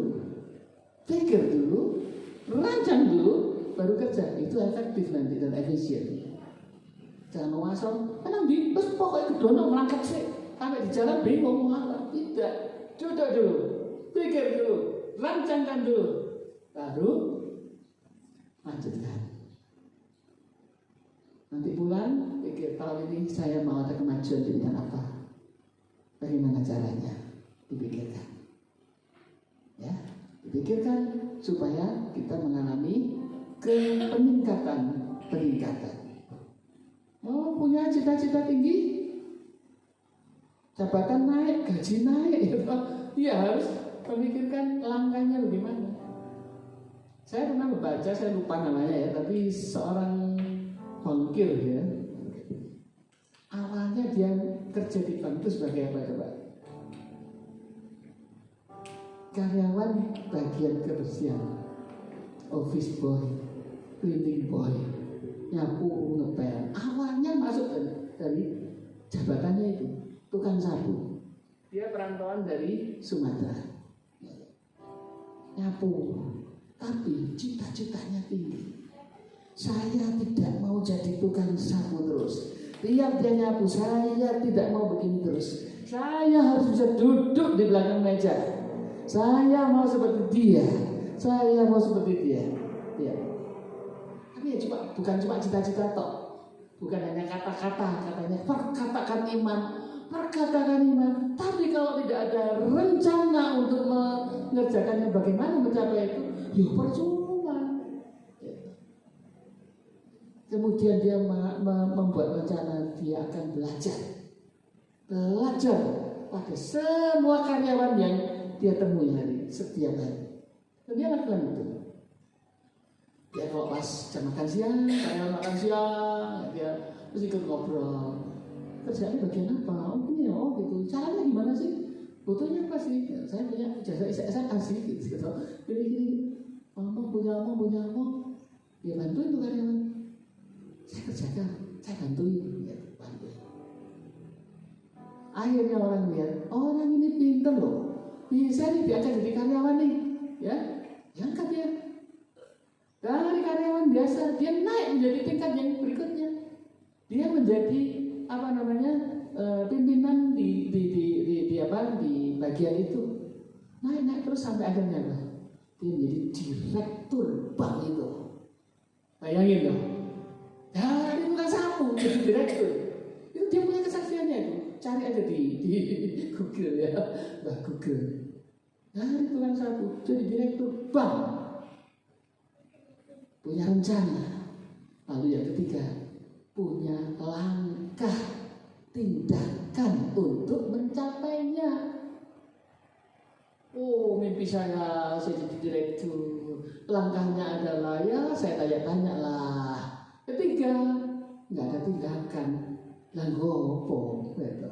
pikir dulu, rancang dulu, baru kerja. Itu efektif nanti dan efisien. Jangan ngomong kenang di bus pokoknya kedono melangkah sih. Sampai di jalan bingung ngomong apa. Tidak. Duduk dulu, pikir dulu, rancangkan dulu, baru lanjutkan. Nanti pulang, pikir tahun ini saya mau ada kemajuan di bidang apa. Bagaimana caranya? Dipikirkan. Ya, dipikirkan supaya kita mengalami peningkatan. Oh, punya cita-cita tinggi, jabatan naik, gaji naik, ya harus memikirkan langkahnya bagaimana. Saya pernah membaca, saya lupa namanya ya, tapi seorang bankir ya. Awalnya dia kerja di bank itu sebagai apa coba? Karyawan bagian kebersihan, office boy, cleaning boy, nyapu, ngepel. Awalnya masuk dari jabatannya itu tukang sapu. Dia perantauan dari Sumatera, nyapu, tapi cita-citanya tinggi. Saya tidak mau jadi tukang sapu terus. Tiap dia nyapu, saya tidak mau begini terus. Saya harus bisa duduk di belakang meja. Saya mau seperti dia. Saya mau seperti dia. Ya. Tapi ya bukan cuma cita-cita tok. Bukan hanya kata-kata, katanya perkatakan iman. Tapi kalau tidak ada rencana untuk mengerjakannya, bagaimana mencapai itu? Ya percuma. Kemudian dia membuat rencana, dia akan belajar pada semua karyawan yang dia temui setiap hari. Dan dia lakukan itu. Dia kalau pas jam makan siang, karyawan makan siang, dia terus ikut ngobrol. Kerjanya bagian apa? Oh ini gitu. Caranya gimana sih? Butuhnya apa sih? Ya, saya punya jasa SMA sih gitu. Gini, ngomong punya omong. Dia bantuin tuh karyawan. Saya kerjakan, saya bantuin, ya, bantuin. Akhirnya orang lihat, orang ini pintar loh, bisa nih diangkat jadi karyawan nih, ya, diangkat dia. Dari karyawan biasa, dia naik menjadi tingkat yang berikutnya. Dia menjadi pimpinan di bagian itu. Naik terus sampai akhirnya apa? Dia menjadi direktur bank itu. Bayangin dong. Dari tukang sapu jadi direktur. Itu dia punya kesaksiannya itu. Cari aja di Google ya, Google. Dari tukang sapu jadi direktur bank. Punya rencana. Lalu yang ketiga, punya langkah tindakan untuk mencapainya. Oh, mimpi saya jadi direktur. Langkahnya adalah ya saya tanya-tanya lah. Ketiga, nggak ada tindakan. Lalu apa? Gitu.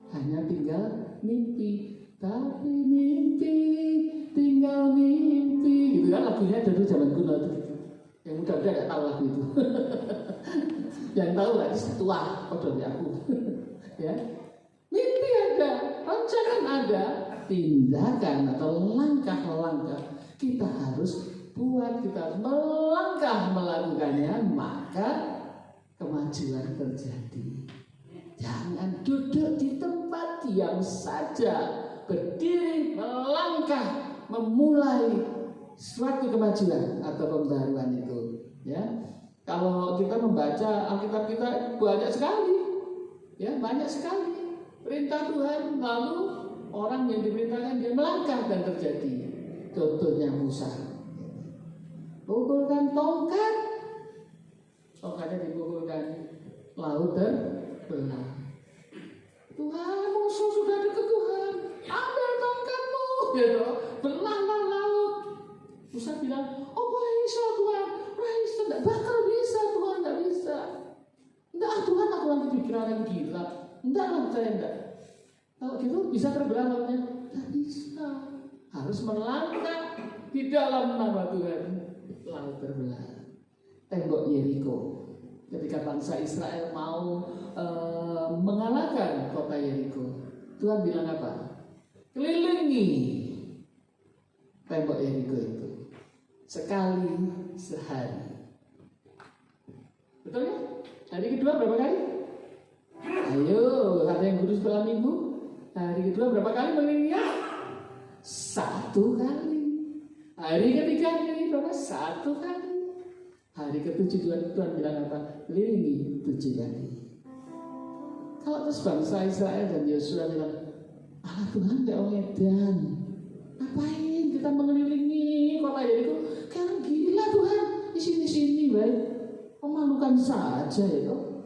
Hanya tinggal mimpi. Tapi mimpi, tinggal mimpi. Gitu kan lagunya dulu zaman kuno itu. Yang muda-muda nggak tahu lagu itu. Yang tahu lagi tua, kodok aku. Ya, mimpi ada, rancangan ada, tindakan atau langkah-langkah kita harus buat, kita harus melangkah melakukannya, maka kemajuan terjadi. Jangan duduk di tempat diam saja, berdiri, melangkah, memulai suatu kemajuan atau pembaruan itu. Ya, kalau kita membaca Alkitab kita banyak sekali, ya banyak sekali perintah Tuhan, lalu orang yang diperintahkan dia melangkah dan terjadi. Contohnya Musa, pukulkan tongkat, tongkatnya dipukulkan, laut terbelah. Tuhan, musuh sudah dekat Tuhan, ambil tongkatmu, gitu, belahlah laut. Musa bilang, oh bisa Tuhan, bisa, tidak bakal bisa Tuhan, tidak bisa. Enggak Tuhan, aku nanti pikiran yang gila. Enggak lah, saya enggak. Kalau gitu bisa terbelah lautnya? Tidak bisa. Harus melangkah di dalam nama Tuhan. Laut terbelah. Tembok Yeriko. Ketika bangsa Israel mau mengalahkan kota Yeriko, Tuhan bilang apa? Kelilingi tembok Yeriko itu sekali sehari. Betul ya? Hari kedua berapa kali? Ayo, ada yang guru sekolah minggu. Hari kedua berapa kali mengelilinginya? 1 kali. Hari ketiga ini berapa? 1 kali. Hari ke-7 Tuhan bilang apa? Kelilingi 7 kali. Kalau terus bangsa Israel dan Yosua bilang, Allah Tuhan gak edan, ngapain kita mengelilingi kota Yeriko? Kayak gila Tuhan, di sini baik, memalukan saja itu.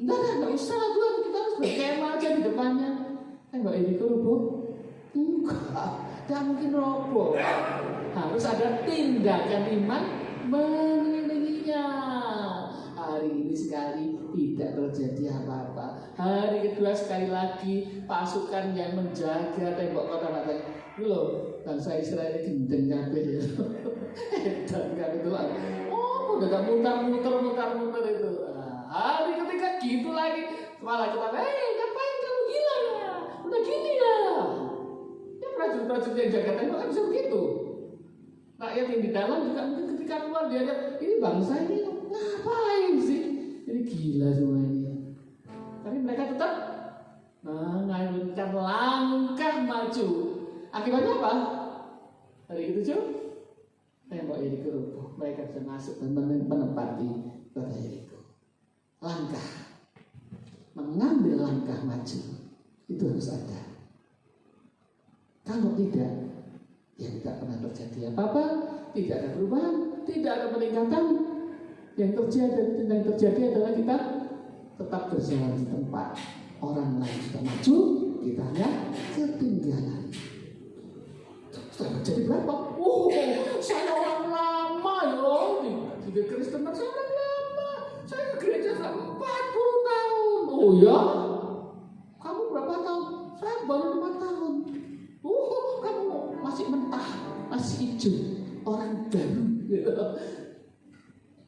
Enggak usah lah Tuhan, kita harus berkemah aja di depannya. Enggak Yeriko roboh? Enggak, gak mungkin roboh. Harus ada tindakan iman mengelilinginya. Hari ini sekali tidak terjadi apa-apa. Hari kedua sekali lagi pasukan yang menjaga tembok kota matanya. Itu loh, bangsa Israel ini gendeng kabeh. Dan kabeh itu lah. Oh, udah muter itu. Nah, hari ketiga gitu lagi. Malah kita, ngapain kamu gila ya? Udah gini ya. Ya prajurit-prajurit yang jaga tembok kan bisa begitu. Rakyat yang di dalam juga mungkin ketika keluar dia lihat ini bangsa ini ngapain sih? Ini gila semua ini. Tapi mereka tetap mengajukan langkah maju. Akibatnya apa? Hari ke-7 tembok Yeriko roboh. Mereka bisa masuk dan menempati kota Yeriko. Langkah, mengambil langkah maju itu harus ada. Kalau tidak, ya tidak pernah terjadi apa-apa, tidak ada perubahan, tidak ada peningkatan. Yang terjadi adalah kita tetap berjalan di tempat. Orang lain sudah maju, kita hanya ketinggalan. Sudah jadi berapa? Saya orang lama ya, di Kristen saya orang lama. Saya ke gereja selama 40 tahun. Oh ya? Kamu berapa tahun? Saya baru 5 tahun. Kamu masih mentah, masih hijau, orang baru.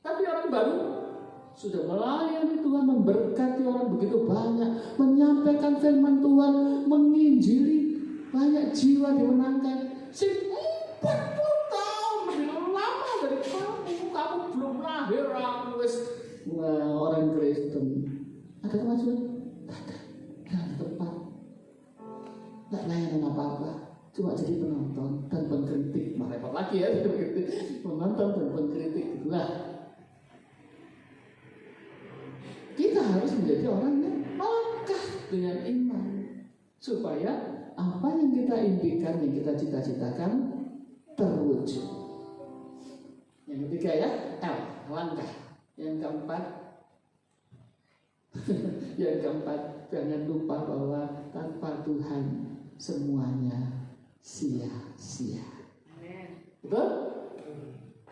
Tapi orang baru sudah melayani Tuhan, memberkati orang begitu banyak, menyampaikan firman Tuhan, menginjili, banyak jiwa dimenangkan. 40 tahun lebih lama dari kamu belum lahir, aku orang Kristen. Ada kemajuan? Tidak ada tempat. Tidak layanan apa-apa, cuma jadi penonton dan pengkritik. Repot lagi ya, penonton dan pengkritik. Itulah kita harus menjadi orang yang melangkah dengan iman supaya apa yang kita impikan, yang kita cita-citakan terwujud. Yang ketiga ya, L, langkah. Yang keempat jangan lupa bahwa tanpa Tuhan semuanya sia-sia. Betul?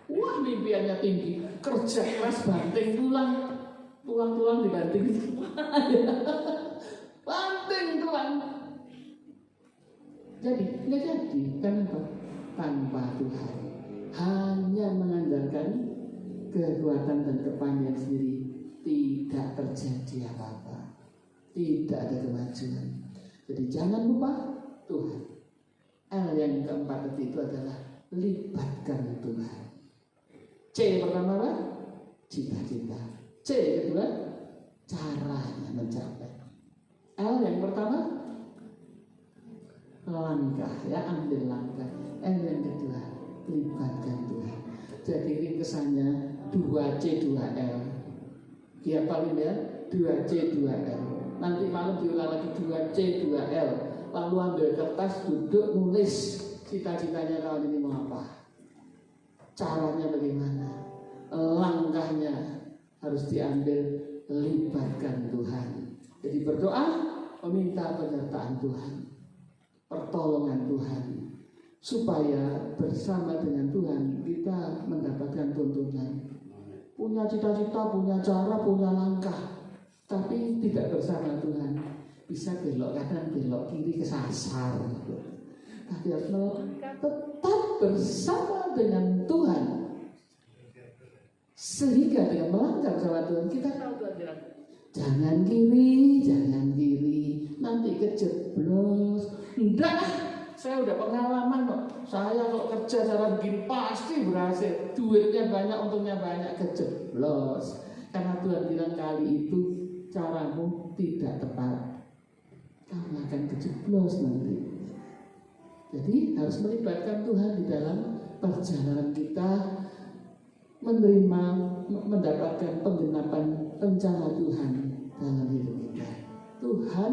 Wah, mimpiannya tinggi, kerja keras banting tulang dibanting. Banting tulang. Jadi, nggak jadi. Kenapa? Tanpa Tuhan, hanya mengandalkan kekuatan dan kepandaian sendiri, tidak terjadi apa-apa, tidak ada kemajuan. Jadi jangan lupa Tuhan. L yang keempat itu adalah libatkan Tuhan. C pertama apa? Cita-cita. C kedua caranya mencapai. L yang pertama langkah, ya, ambil langkah. L yang kedua libatkan Tuhan. Jadi ringkesannya 2C 2L. Dia paling ya 2C 2L. Nanti malam diulang lagi 2C 2L. Lalu ambil kertas, duduk, nulis cita-citanya tahun ini mau apa, caranya bagaimana, langkahnya harus diambil, libatkan Tuhan. Jadi berdoa, meminta penyertaan Tuhan, pertolongan Tuhan, supaya bersama dengan Tuhan kita mendapatkan tuntunan. Punya cita-cita, punya cara, punya langkah, tapi tidak bersama Tuhan, bisa belok kanan, belok kiri, kesasar. Tapi harus tetap bersama dengan Tuhan, sehingga dengan melangkah bersama Tuhan kita tahu Tuhan bilang, jangan kiri, nanti kejeblos. Enggak, saya udah pengalaman kok. Saya kalau kerja cara begini pasti berhasil. Duitnya banyak, untungnya banyak, kejeblos. Karena Tuhan bilang kali itu caramu tidak tepat, kamu akan kejeblos nanti. Jadi harus melibatkan Tuhan di dalam perjalanan kita menerima, mendapatkan penggenapan rencana Tuhan dalam hidup kita. Tuhan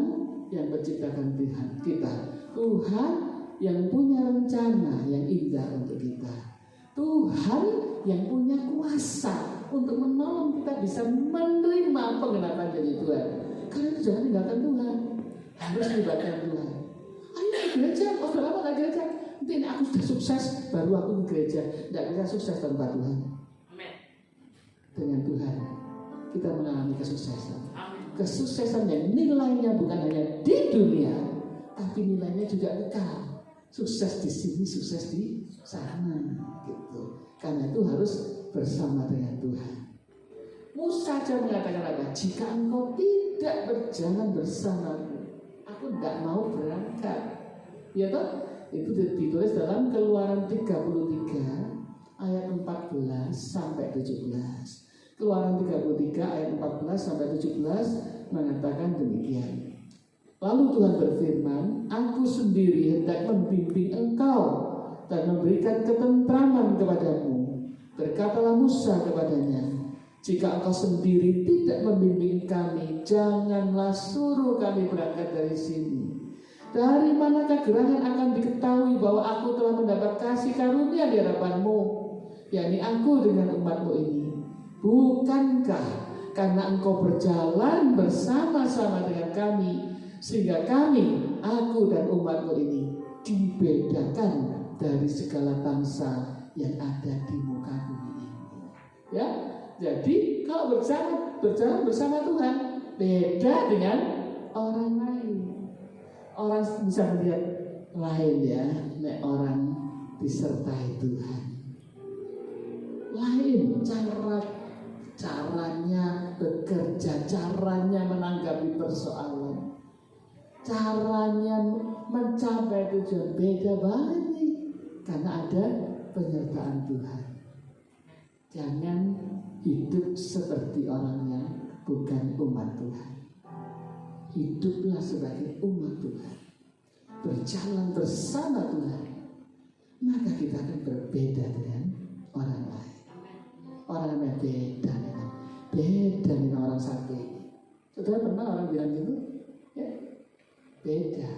yang menciptakan Tuhan kita, Tuhan yang punya rencana yang indah untuk kita, Tuhan yang punya kuasa untuk menolong kita bisa menerima penggenapan dari Tuhan. Karena itu jangan tinggalkan Tuhan, harus melibatkan Tuhan. Ayo ke gereja, sudah lama ke gereja. Nanti ini aku sudah sukses, baru aku ke gereja. Tidak bisa sukses tanpa Tuhan. Dengan Tuhan kita mengalami kesuksesan. Kesuksesan yang nilainya bukan hanya di dunia, tapi nilainya juga kekal. Sukses di sini, sukses di sana, gitu. Karena itu harus bersama dengan Tuhan. Musa saja mengatakan apa? Jika engkau tidak berjalan bersamaku, aku tidak mau berangkat. Ya toh? Itu ditulis dalam Keluaran 33 ayat 14 sampai 17. Keluaran 33 ayat 14 sampai 17 mengatakan demikian. Lalu Tuhan berfirman, aku sendiri hendak membimbing engkau dan memberikan ketentraman kepadamu. Berkatalah Musa kepadanya, jika engkau sendiri tidak membimbing kami, janganlah suruh kami berangkat dari sini. Dari manakah gerangan akan diketahui bahwa aku telah mendapat kasih karunia di hadapanmu, yakni aku dengan umatmu ini? Bukankah karena engkau berjalan bersama-sama dengan kami, sehingga kami, aku dan umatmu ini, dibedakan dari segala bangsa yang ada di muka bumi ini. Ya, jadi kalau berjalan bersama Tuhan, beda dengan orang lain. Orang bisa melihat lain ya, orang disertai Tuhan. Lain caranya bekerja, caranya menanggapi persoalan, caranya mencapai tujuan beda banget nih, karena ada penyertaan Tuhan. Jangan hidup seperti orang yang bukan umat Tuhan. Hiduplah sebagai umat Tuhan, berjalan bersama Tuhan, maka kita akan berbeda dengan orang lain. Orang yang beda dengan orang satu ini. Saudara pernah orang bilang gitu? Ya, beda.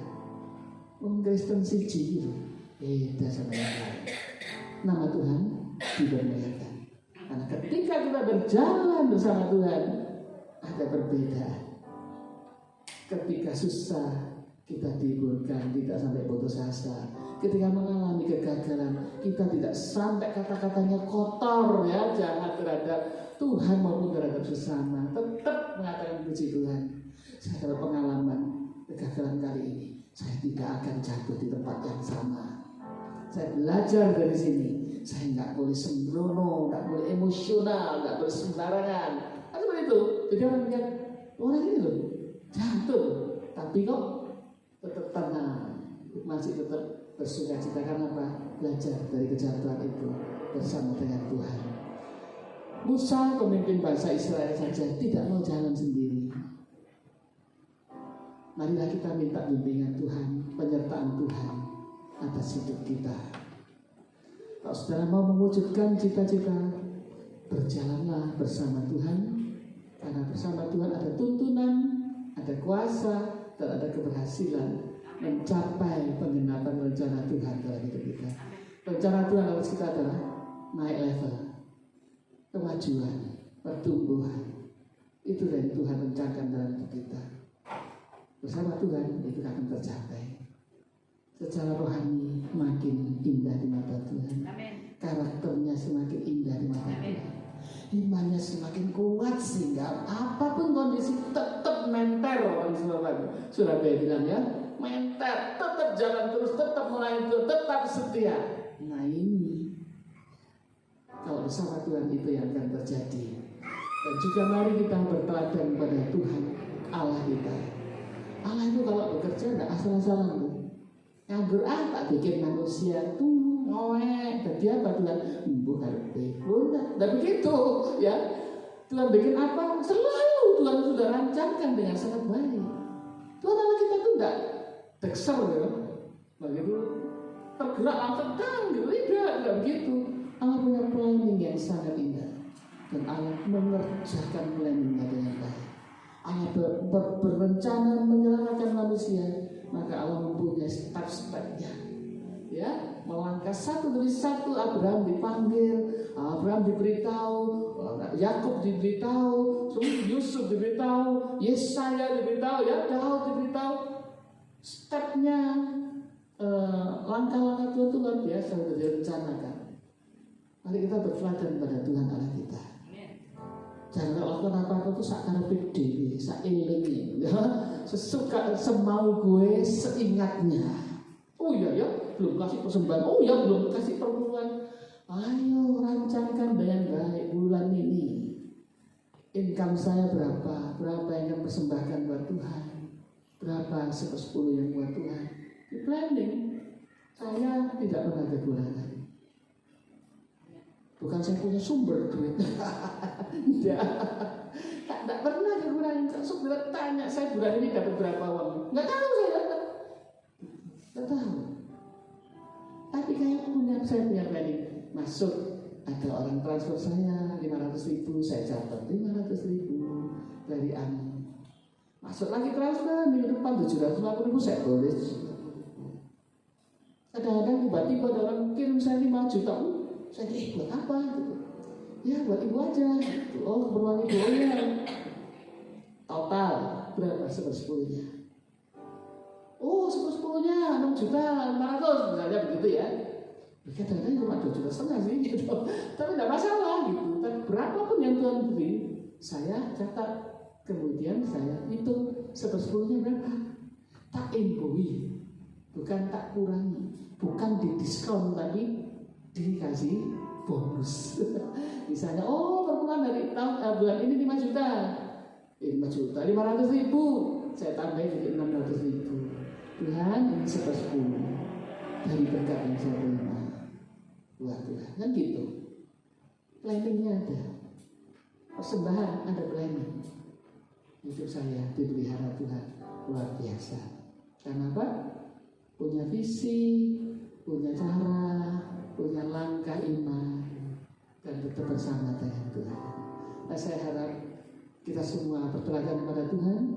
Kristen siji gitu, beda sama yang lain. Nama Tuhan dimuliakan. Karena ketika kita berjalan bersama Tuhan, ada perbedaan. Ketika susah, kita dihiburkan, tidak sampai putus asa. Ketika mengalami kegagalan, kita tidak sampai kata-katanya kotor ya, jahat terhadap Tuhan maupun terhadap sesama. Tetap mengatakan puji Tuhan. Saya ada pengalaman kegagalan kali ini, saya tidak akan jatuh di tempat yang sama. Saya belajar dari sini. Saya nggak boleh sembrono, nggak boleh emosional, nggak boleh sembarangan. Seperti itu. Jadi orang lihat orang ini loh jatuh, tapi kok tetap tenang, masih tetap bersuka cita. Karena apa? Belajar dari kejatuhan itu bersama dengan Tuhan. Musa pemimpin bangsa Israel saja tidak mau jalan sendiri. Marilah kita minta bimbingan Tuhan, penyertaan Tuhan atas hidup kita. Kalau saudara mau mewujudkan cita-cita, berjalanlah bersama Tuhan. Karena bersama Tuhan ada tuntunan, ada kuasa, dan ada keberhasilan mencapai penggenapan rencana Tuhan dalam hidup kita. Rencana Tuhan dalam kita adalah naik level, kemajuan, pertumbuhan. Itu yang Tuhan rencanakan dalam hidup kita. Bersama Tuhan itu akan tercapai. Secara rohani makin indah di mata Tuhan. Karakternya semakin indah di mata Tuhan. Imannya semakin kuat sehingga apapun kondisi tetap menter. Orang Surabaya bilang ya, menter, tetap jalan terus, tetap melayani Tuhan, tetap setia. Nah ini kalau bersama Tuhan itu yang akan terjadi. Dan juga mari kita berteladan pada Tuhan Allah kita. Allah itu kalau bekerja tidak asal-asalan tuh. Nganggur tak bikin manusia tuh ngoek. Jadi apa Tuhan? Bukan tidak begitu ya. Tuhan bikin apa? Selalu Tuhan sudah rancangkan dengan sangat baik. Tuhan Allah kita tuh tidak dekser ya. Begitu tergerak langsung gitu. Tidak begitu. Allah punya planning yang sangat indah. Dan Allah mengerjakan planningnya dengan baik. Allah berencana menyelamatkan manusia, maka Allah mempunyai step-stepnya. Ya, melangkah satu demi satu. Abraham dipanggil, Abraham diberitahu, Yakub diberitahu, Yusuf diberitahu, Yesaya diberitahu, ya Daud diberitahu. Stepnya, langkah-langkah Tuhan itu luar biasa sudah direncanakan. Mari kita berteladan pada Tuhan Allah kita. Jangan lakukan apa-apa itu sakarape dhewe, saelinge, ya, sesuka semau gue, seingatnya. Oh iya ya, belum kasih persembahan. Oh ya, belum kasih perpuluhan. Ayo rancangkan dengan baik bulan ini. Income saya berapa? Berapa yang akan persembahkan buat Tuhan? Berapa 1/10 yang buat Tuhan? Di planning. Saya tidak pernah kekurangan. Bukan saya punya sumber duit. Tidak pernah kekurangan. Saudara tanya saya bulan ini dapat berapa uang? Nggak tahu saya. Nggak tahu. Tapi saya punya planning. Masuk, ada orang transfer saya 500.000, saya catat 500.000 dari Ani. Masuk lagi transfer minggu depan 750.000, saya tulis. Kadang-kadang tiba-tiba ada orang kirim saya 5 juta. Saya buat apa gitu? Ya buat ibu aja gitu. Oh keperluan ibu ya. Total berapa 1/10-nya? Oh 1/10-nya 6.500.000 misalnya begitu ya. Kadang-kadang cuma 2,5 juta sih gitu. Tapi tidak masalah gitu. Tapi berapapun yang Tuhan beri, saya catat. Kemudian saya hitung 1/10-nya berapa. Tak imbui, bukan tak kurangi, bukan didiskon tapi dikasih bonus. Misalnya, oh perpuluhan dari bulan ini 5 juta, 500.000, saya tambahin jadi 600.000. Tuhan ini 1/10 dari berkat yang saya terima. Wah Tuhan, kan gitu. Planningnya ada, persembahan ada planning. Hidup saya dipelihara Tuhan luar biasa. Karena apa? Punya visi, punya cara, punya langkah iman, dan tetap bersama dengan Tuhan. Nah, saya harap kita semua berteladan pada Tuhan,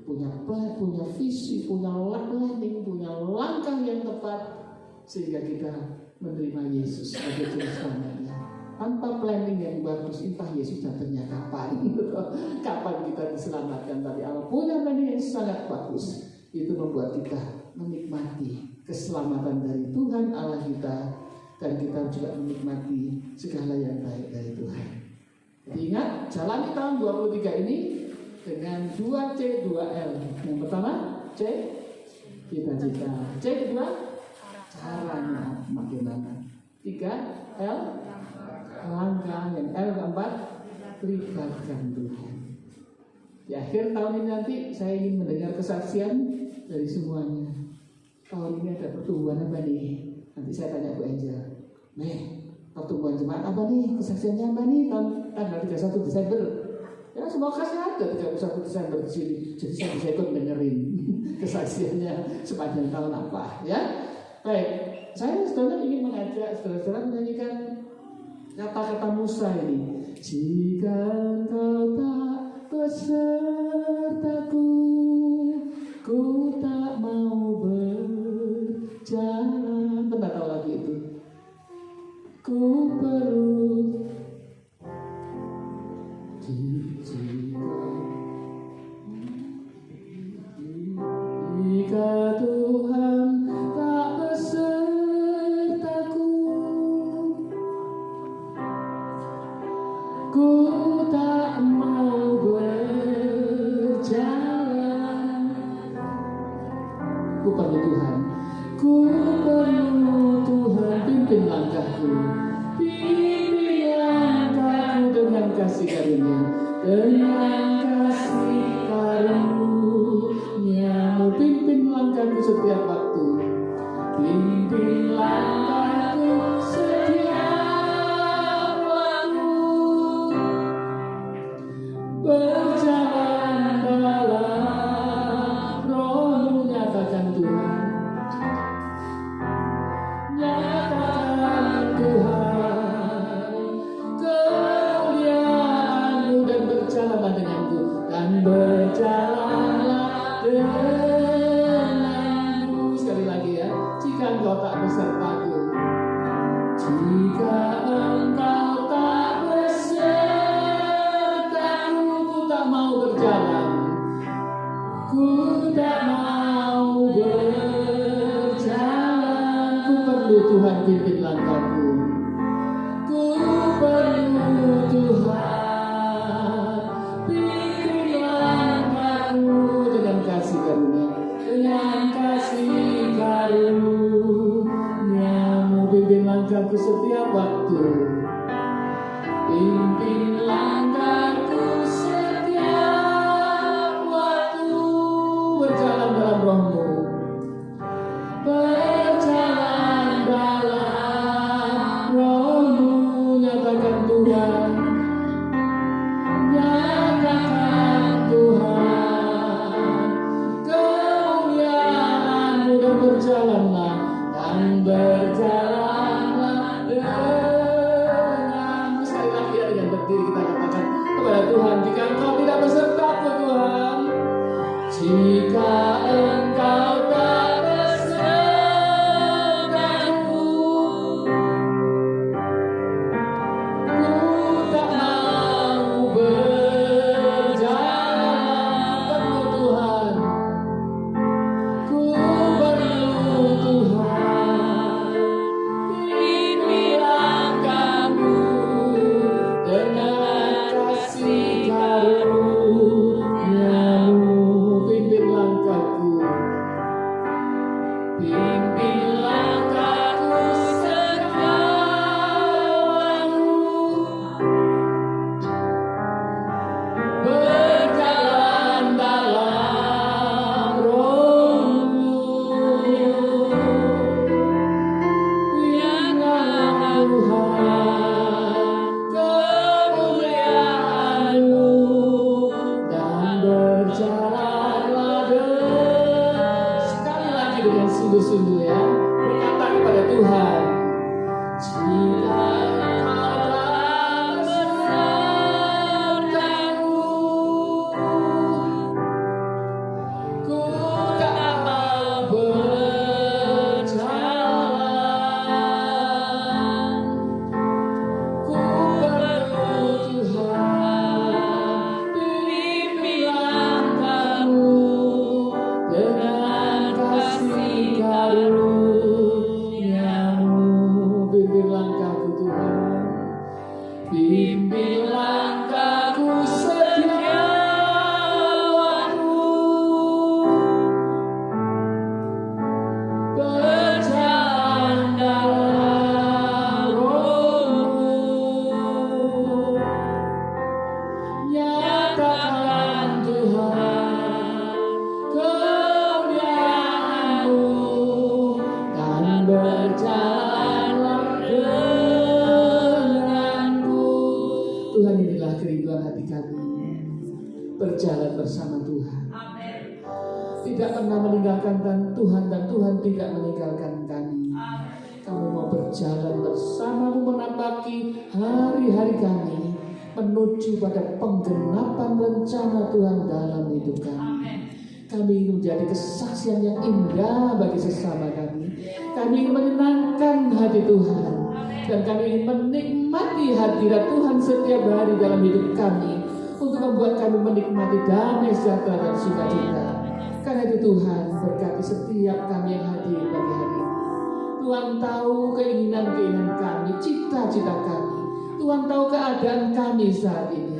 punya plan, punya visi, punya planning, punya langkah yang tepat, sehingga kita menerima Yesus sebagai juru selamatnya. Tanpa planning yang bagus, entah Yesus datangnya kapan, kapan kita diselamatkan. Tapi Allah punya planning yang sangat bagus. Itu membuat kita menikmati keselamatan dari Tuhan Allah kita, dan kita juga menikmati segala yang baik dari Tuhan. Jadi ingat, jalani tahun 23 ini dengan 2C 2L. Yang pertama C, cita-cita. C kedua, caranya bagaimana. 3L, langkah. Yang L keempat, libatkan Tuhan. Di akhir tahun ini nanti saya ingin mendengar kesaksian dari semuanya. Tahun ini ada pertumbuhan apa nih? Nanti saya tanya Bu Angel, pertumbuhan jemaat apa nih? Kesaksiannya apa nih? Tanggal 31 Desember. Ya semua kasih ada 31 Desember di sini. Jadi saya bisa ikut dengerin kesaksiannya sepanjang tahun apa, ya. Baik, saya sebenarnya ingin mengajak saudara-saudara menyanyikan kata-kata Musa ini. Jika engkau tak besertaku, ku tak mau berjalan. Pernah tahu lagi itu? Ku perlu jika Tuhan tak besertaku, ku tak mau berjalan. Ku perlu Tuhan, ku perlu Tuhan, pimpin langkahku, pimpin langkahku dengan kasih karunia, dengan kasih karunia. langkahku setiap waktu. Pimpin langkahku setiap waktu. Berjalan dalam roh-Mu. Berjalan dalam roh-Mu. Nyatakan Tuhan. Nyatakan Tuhan. Kemuliaan-Mu dan berjalanlah. Dan berjalanlah denganmu. Sekali lagi ya, dengan berdiri kita katakan kepada Tuhan, jika Engkau tidak besertaku Tuhan, jika Engkau tak besertaku, ku tak mau berjalan. Perlu Tuhan, ku perlu Tuhan. Pimpin langkahku dengan kasih karunia-Mu. Pimpin langkahku. Pimpin langkahku setiamu. Berjalan dalam roh-Mu. Biarlah Tuhan kemuliaan-Mu dan berjalanlah sekali lagi dengan sungguh-sungguh ya, berkata kepada Tuhan, jika Engkau tak besertaku, ku tak mau berjalan. Ku perlu Tuhan. Pimpin langkahku dengan kasih karunia-Mu. Pimpin langkahku Tuhan. Pimpin langkahku setiap waktu. Berjalan dalam roh-Mu. Nyatakan Tuhan kemuliaan-Mu dan berjalanlah denganku. Tuhan, inilah kerinduan hati kami, berjalan bersama Tuhan. Tidak pernah meninggalkan Tuhan dan Tuhan tidak meninggalkan kami. Kami mau berjalan bersama-Mu menapaki hari-hari kami menuju pada penggenapan rencana Tuhan dalam hidup kami. Kami ingin menjadi kesaksian yang indah bagi sesama kami. Kami ingin menyenangkan hati Tuhan. Dan kami ingin menikmati hadirat Tuhan setiap hari dalam hidup kami, untuk membuat kami menikmati damai sejahtera dan sukacita. Karena itu Tuhan, berkati setiap kami yang hadir pagi hari ini. Tuhan tahu keinginan-keinginan kami, cita-cita kami. Tuhan tahu keadaan kami saat ini.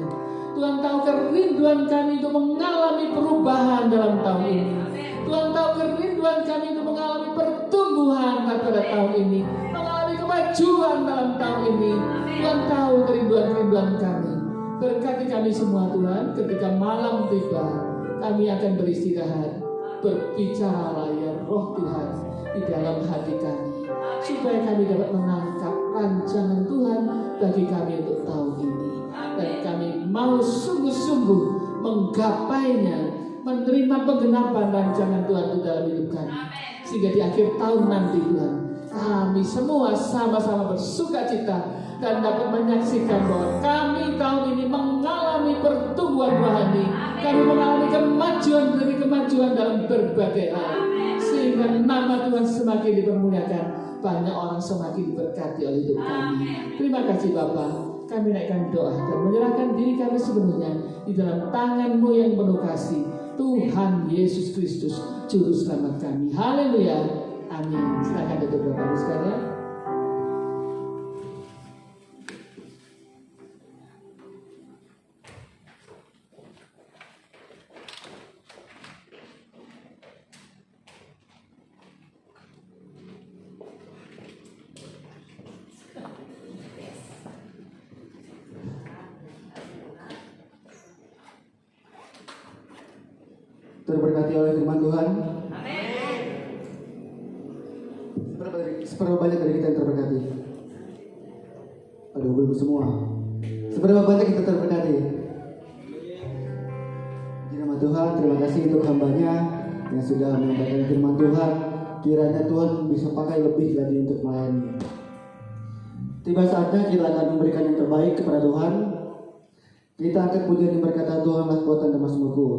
Tuhan tahu kerinduan kami untuk mengalami perubahan dalam tahun ini. Tuhan tahu kerinduan kami untuk mengalami pertumbuhan pada tahun ini, mengalami kemajuan dalam tahun ini. Tuhan tahu kerinduan-kerinduan kami. Berkati kami semua Tuhan, ketika malam tiba, kami akan beristirahat. Berbicaralah ya Roh Tuhan di dalam hati kami, supaya kami dapat menangkap rancangan Tuhan bagi kami untuk tahun ini. Dan kami mau sungguh-sungguh menggapainya, menerima penggenapan rancangan Tuhan di dalam hidup kami. Sehingga di akhir tahun nanti Tuhan, kami semua sama-sama bersukacita dan dapat menyaksikan bahwa kami tahun ini mengalami pertumbuhan rohani. Kami mengalami kemajuan demi kemajuan dalam berbagai hal, sehingga nama Tuhan semakin dipermuliakan, banyak orang semakin diberkati oleh hidup kami. Terima kasih Bapa. Kami naikkan doa dan menyerahkan diri kami sepenuhnya di dalam tangan-Mu yang penuh kasih, Tuhan Yesus Kristus, Juru Selamat kami. Haleluya. Amin. Silakan duduk Bapak-Ibu sekalian. terberkati oleh firman Tuhan? Seberapa banyak dari kita yang terberkati? Aduh, belum semua. Seberapa banyak kita terberkati? Nama Tuhan, terima kasih untuk hamba-Nya yang sudah menyampaikan firman Tuhan. Kiranya Tuhan bisa pakai lebih lagi untuk melayani. Tiba saatnya kita akan memberikan yang terbaik kepada Tuhan. Kita angkat pujian yang berkata, Tuhanlah kekuatan dan mazmurku.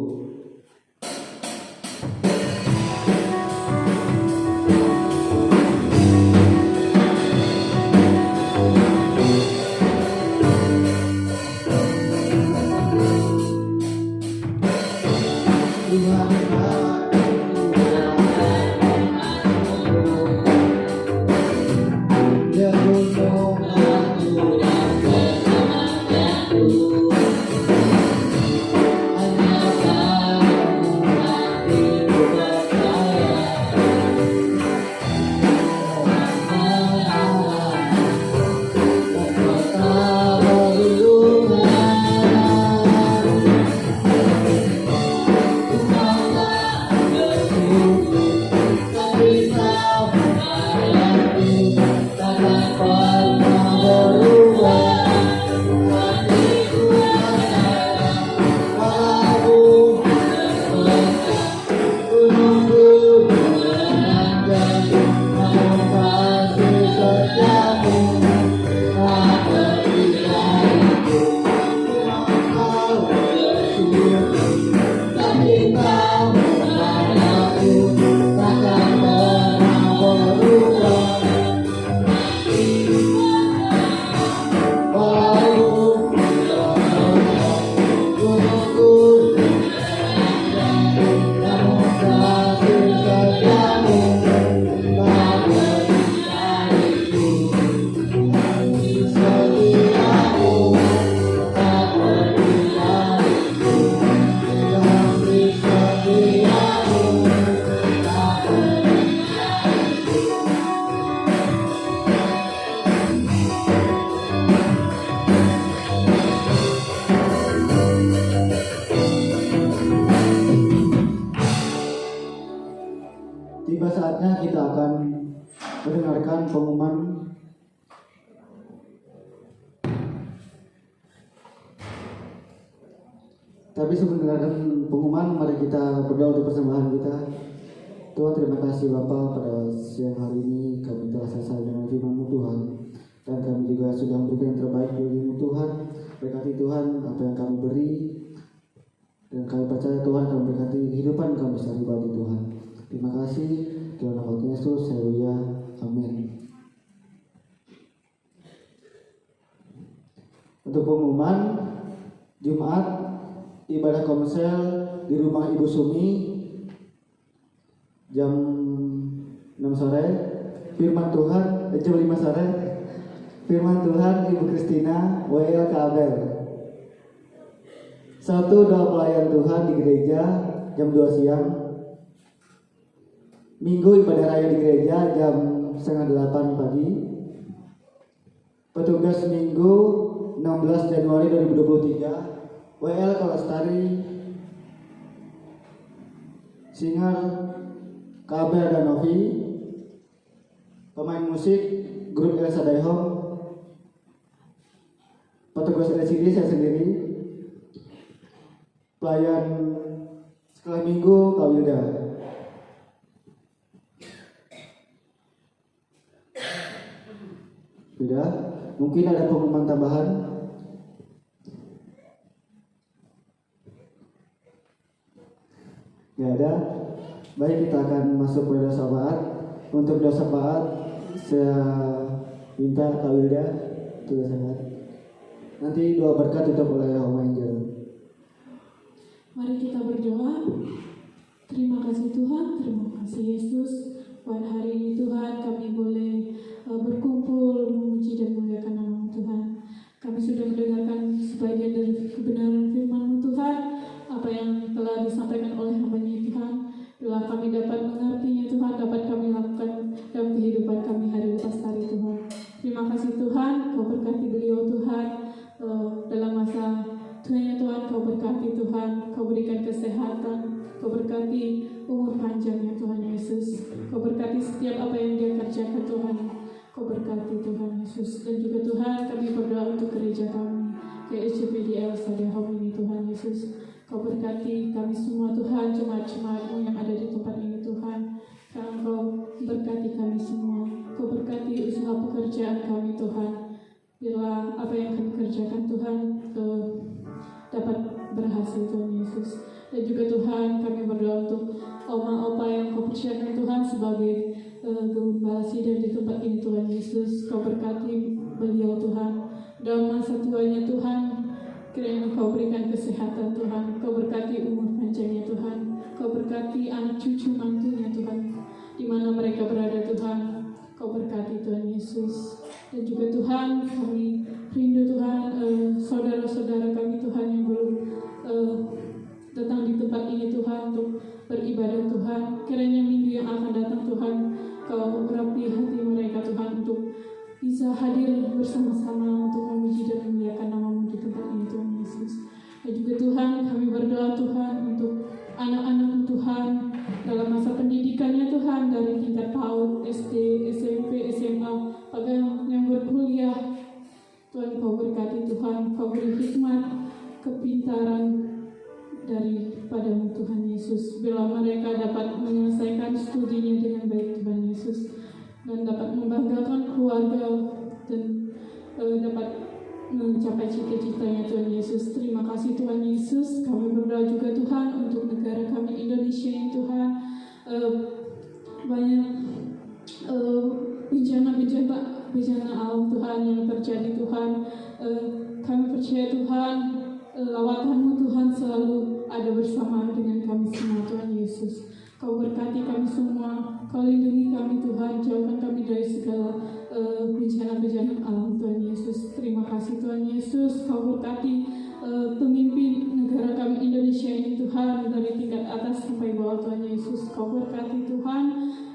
Tiba saatnya kita akan mendengarkan pengumuman. Tapi sebelum mendengarkan pengumuman, mari kita berdoa untuk persembahan kita. Tuhan, terima kasih Bapa, pada siang hari ini kami telah selesai dengan firman-Mu Tuhan, dan kami juga sudah memberikan yang terbaik dari-Mu Tuhan. Berkati Tuhan apa yang kami beri, dan kami percaya Tuhan akan berkati kehidupan kami sehari-hari Tuhan. Terima kasih, Tuhan nama Yesus, haleluya, amin. Untuk pengumuman Jumat ibadah komsel di rumah Ibu Sumi jam 6 sore, firman Tuhan jam 5 sore, firman Tuhan Ibu Kristina WL Kabel. Sabtu doa pelayan Tuhan di gereja jam 2 siang. Minggu ibadah raya di gereja jam 7:30 pagi. Petugas Minggu 16 Januari 2023 WL Kalastari Singer Kabel dan Novi. Pemain musik grup Elsa Daihom. Petugas LCD saya sendiri. Pelayan sekolah minggu Kak Wilda. Sudah, mungkin ada pengumuman tambahan. Ya ada. Baik, kita akan masuk pada doa syafaat. Untuk doa syafaat saya minta Kak Wilda untuk doa syafaat. Nanti doa berkat tutup oleh Om Angel. Mari kita berdoa. Terima kasih Tuhan, terima kasih Yesus. Pada hari ini Tuhan kami boleh berkumpul memuji dan memuliakan nama Tuhan. Kami sudah mendengarkan sebagian dari kebenaran firman Tuhan, apa yang telah disampaikan oleh hamba-Nya Tuhan. Bila kami dapat mengertinya Tuhan, dapat kami lakukan dalam kehidupan kami hari lepas hari Tuhan. Terima kasih Tuhan, Kau berkati beliau Tuhan dalam masa tuanya Tuhan, Kau berkati Tuhan, Kau berikan kesehatan, Kau berkati umur panjangnya Tuhan Yesus. Kau berkati setiap apa yang dia kerjakan Tuhan. Kau berkati Tuhan Yesus. Dan juga Tuhan, kami berdoa untuk gereja kami, GSCPDL Sadehom ini Tuhan Yesus. Kau berkati kami semua Tuhan, jemaat-jemaat-Mu yang ada di tempat ini Tuhan. Karena Kau berkati kami semua. Kau berkati usaha pekerjaan kami Tuhan. Bila apa yang kami kerjakan Tuhan dapat berhasil Tuhan Yesus. Dan juga Tuhan, kami berdoa untuk oma-opa yang Kau percayakan Tuhan sebagai gembala sidang di tempat ini Tuhan Yesus. Kau berkati beliau Tuhan dalam masa tuanya Tuhan. Kiranya Kau berikan kesehatan Tuhan. Kau berkati umur panjangnya Tuhan. Kau berkati anak cucu mantunya Tuhan, di mana mereka berada Tuhan. Kau berkati Tuhan Yesus. Dan juga Tuhan, kami rindu Tuhan saudara-saudara kami Tuhan yang belum datang di tempat ini Tuhan untuk beribadah Tuhan. Kiranya minggu yang akan datang Tuhan, Kau urapi hati mereka Tuhan untuk bisa hadir bersama-sama untuk memuji dan memuliakan nama-Mu di tempat ini Tuhan Yesus. Dan juga Tuhan, kami berdoa Tuhan untuk anak-anak-Mu Tuhan dalam masa pendidikannya Tuhan, dari tingkat PAUD, SD, SMP, SMA, bahkan yang berkuliah. Tuhan, Kau berkati Tuhan, Kau beri hikmat, kepintaran daripada-Mu Tuhan Yesus, bila mereka dapat menyelesaikan studinya dengan baik Tuhan Yesus, dan dapat membanggakan keluarga dan dapat mencapai cita-citanya Tuhan Yesus. Terima kasih Tuhan Yesus. Kami berdoa juga Tuhan untuk negara kami Indonesia ini Tuhan. Banyak bencana alam Tuhan yang terjadi Tuhan. Kami percaya Tuhan, lawatan-Mu Tuhan selalu ada bersama dengan kami semua Tuhan Yesus. Kau berkati kami semua, Kau lindungi kami Tuhan, jauhkan kami dari segala bencana-bencana alam Tuhan Yesus. Terima kasih Tuhan Yesus. Kau berkati pemimpin negara kami Indonesia ini Tuhan, dari tingkat atas sampai bawah Tuhan Yesus. Kau berkati Tuhan,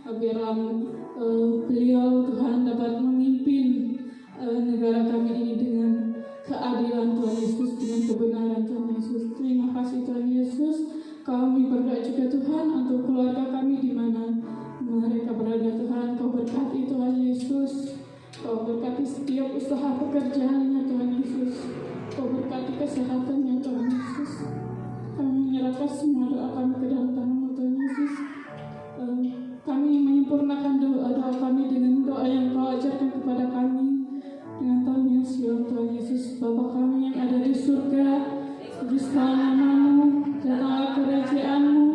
biarlah beliau Tuhan dapat memimpin negara kami ini dengan keadilan Tuhan Yesus, dengan kebenaran Tuhan Yesus. Terima kasih Tuhan Yesus. Kami berdoa juga Tuhan untuk keluarga kami di mana mereka berada Tuhan. Kau berkati Tuhan Yesus. Kau berkati setiap usaha pekerjaannya Tuhan Yesus. Kau berkati kesehatannya Tuhan Yesus. Kami menyerahkan semua doa kami ke dalam tangan-Mu Tuhan Yesus. Kami menyempurnakan doa kami dengan doa yang Kau ajarkan kepada kami dengan tahun yang silam Tuhan Yesus. Bapa kami yang ada di surga, kuduskanlah nama-Mu, datanglah kerajaan-Mu,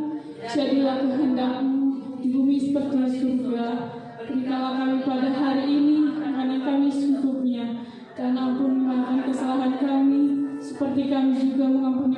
jadilah kehendak-Mu di bumi seperti di surga. Berikanlah kami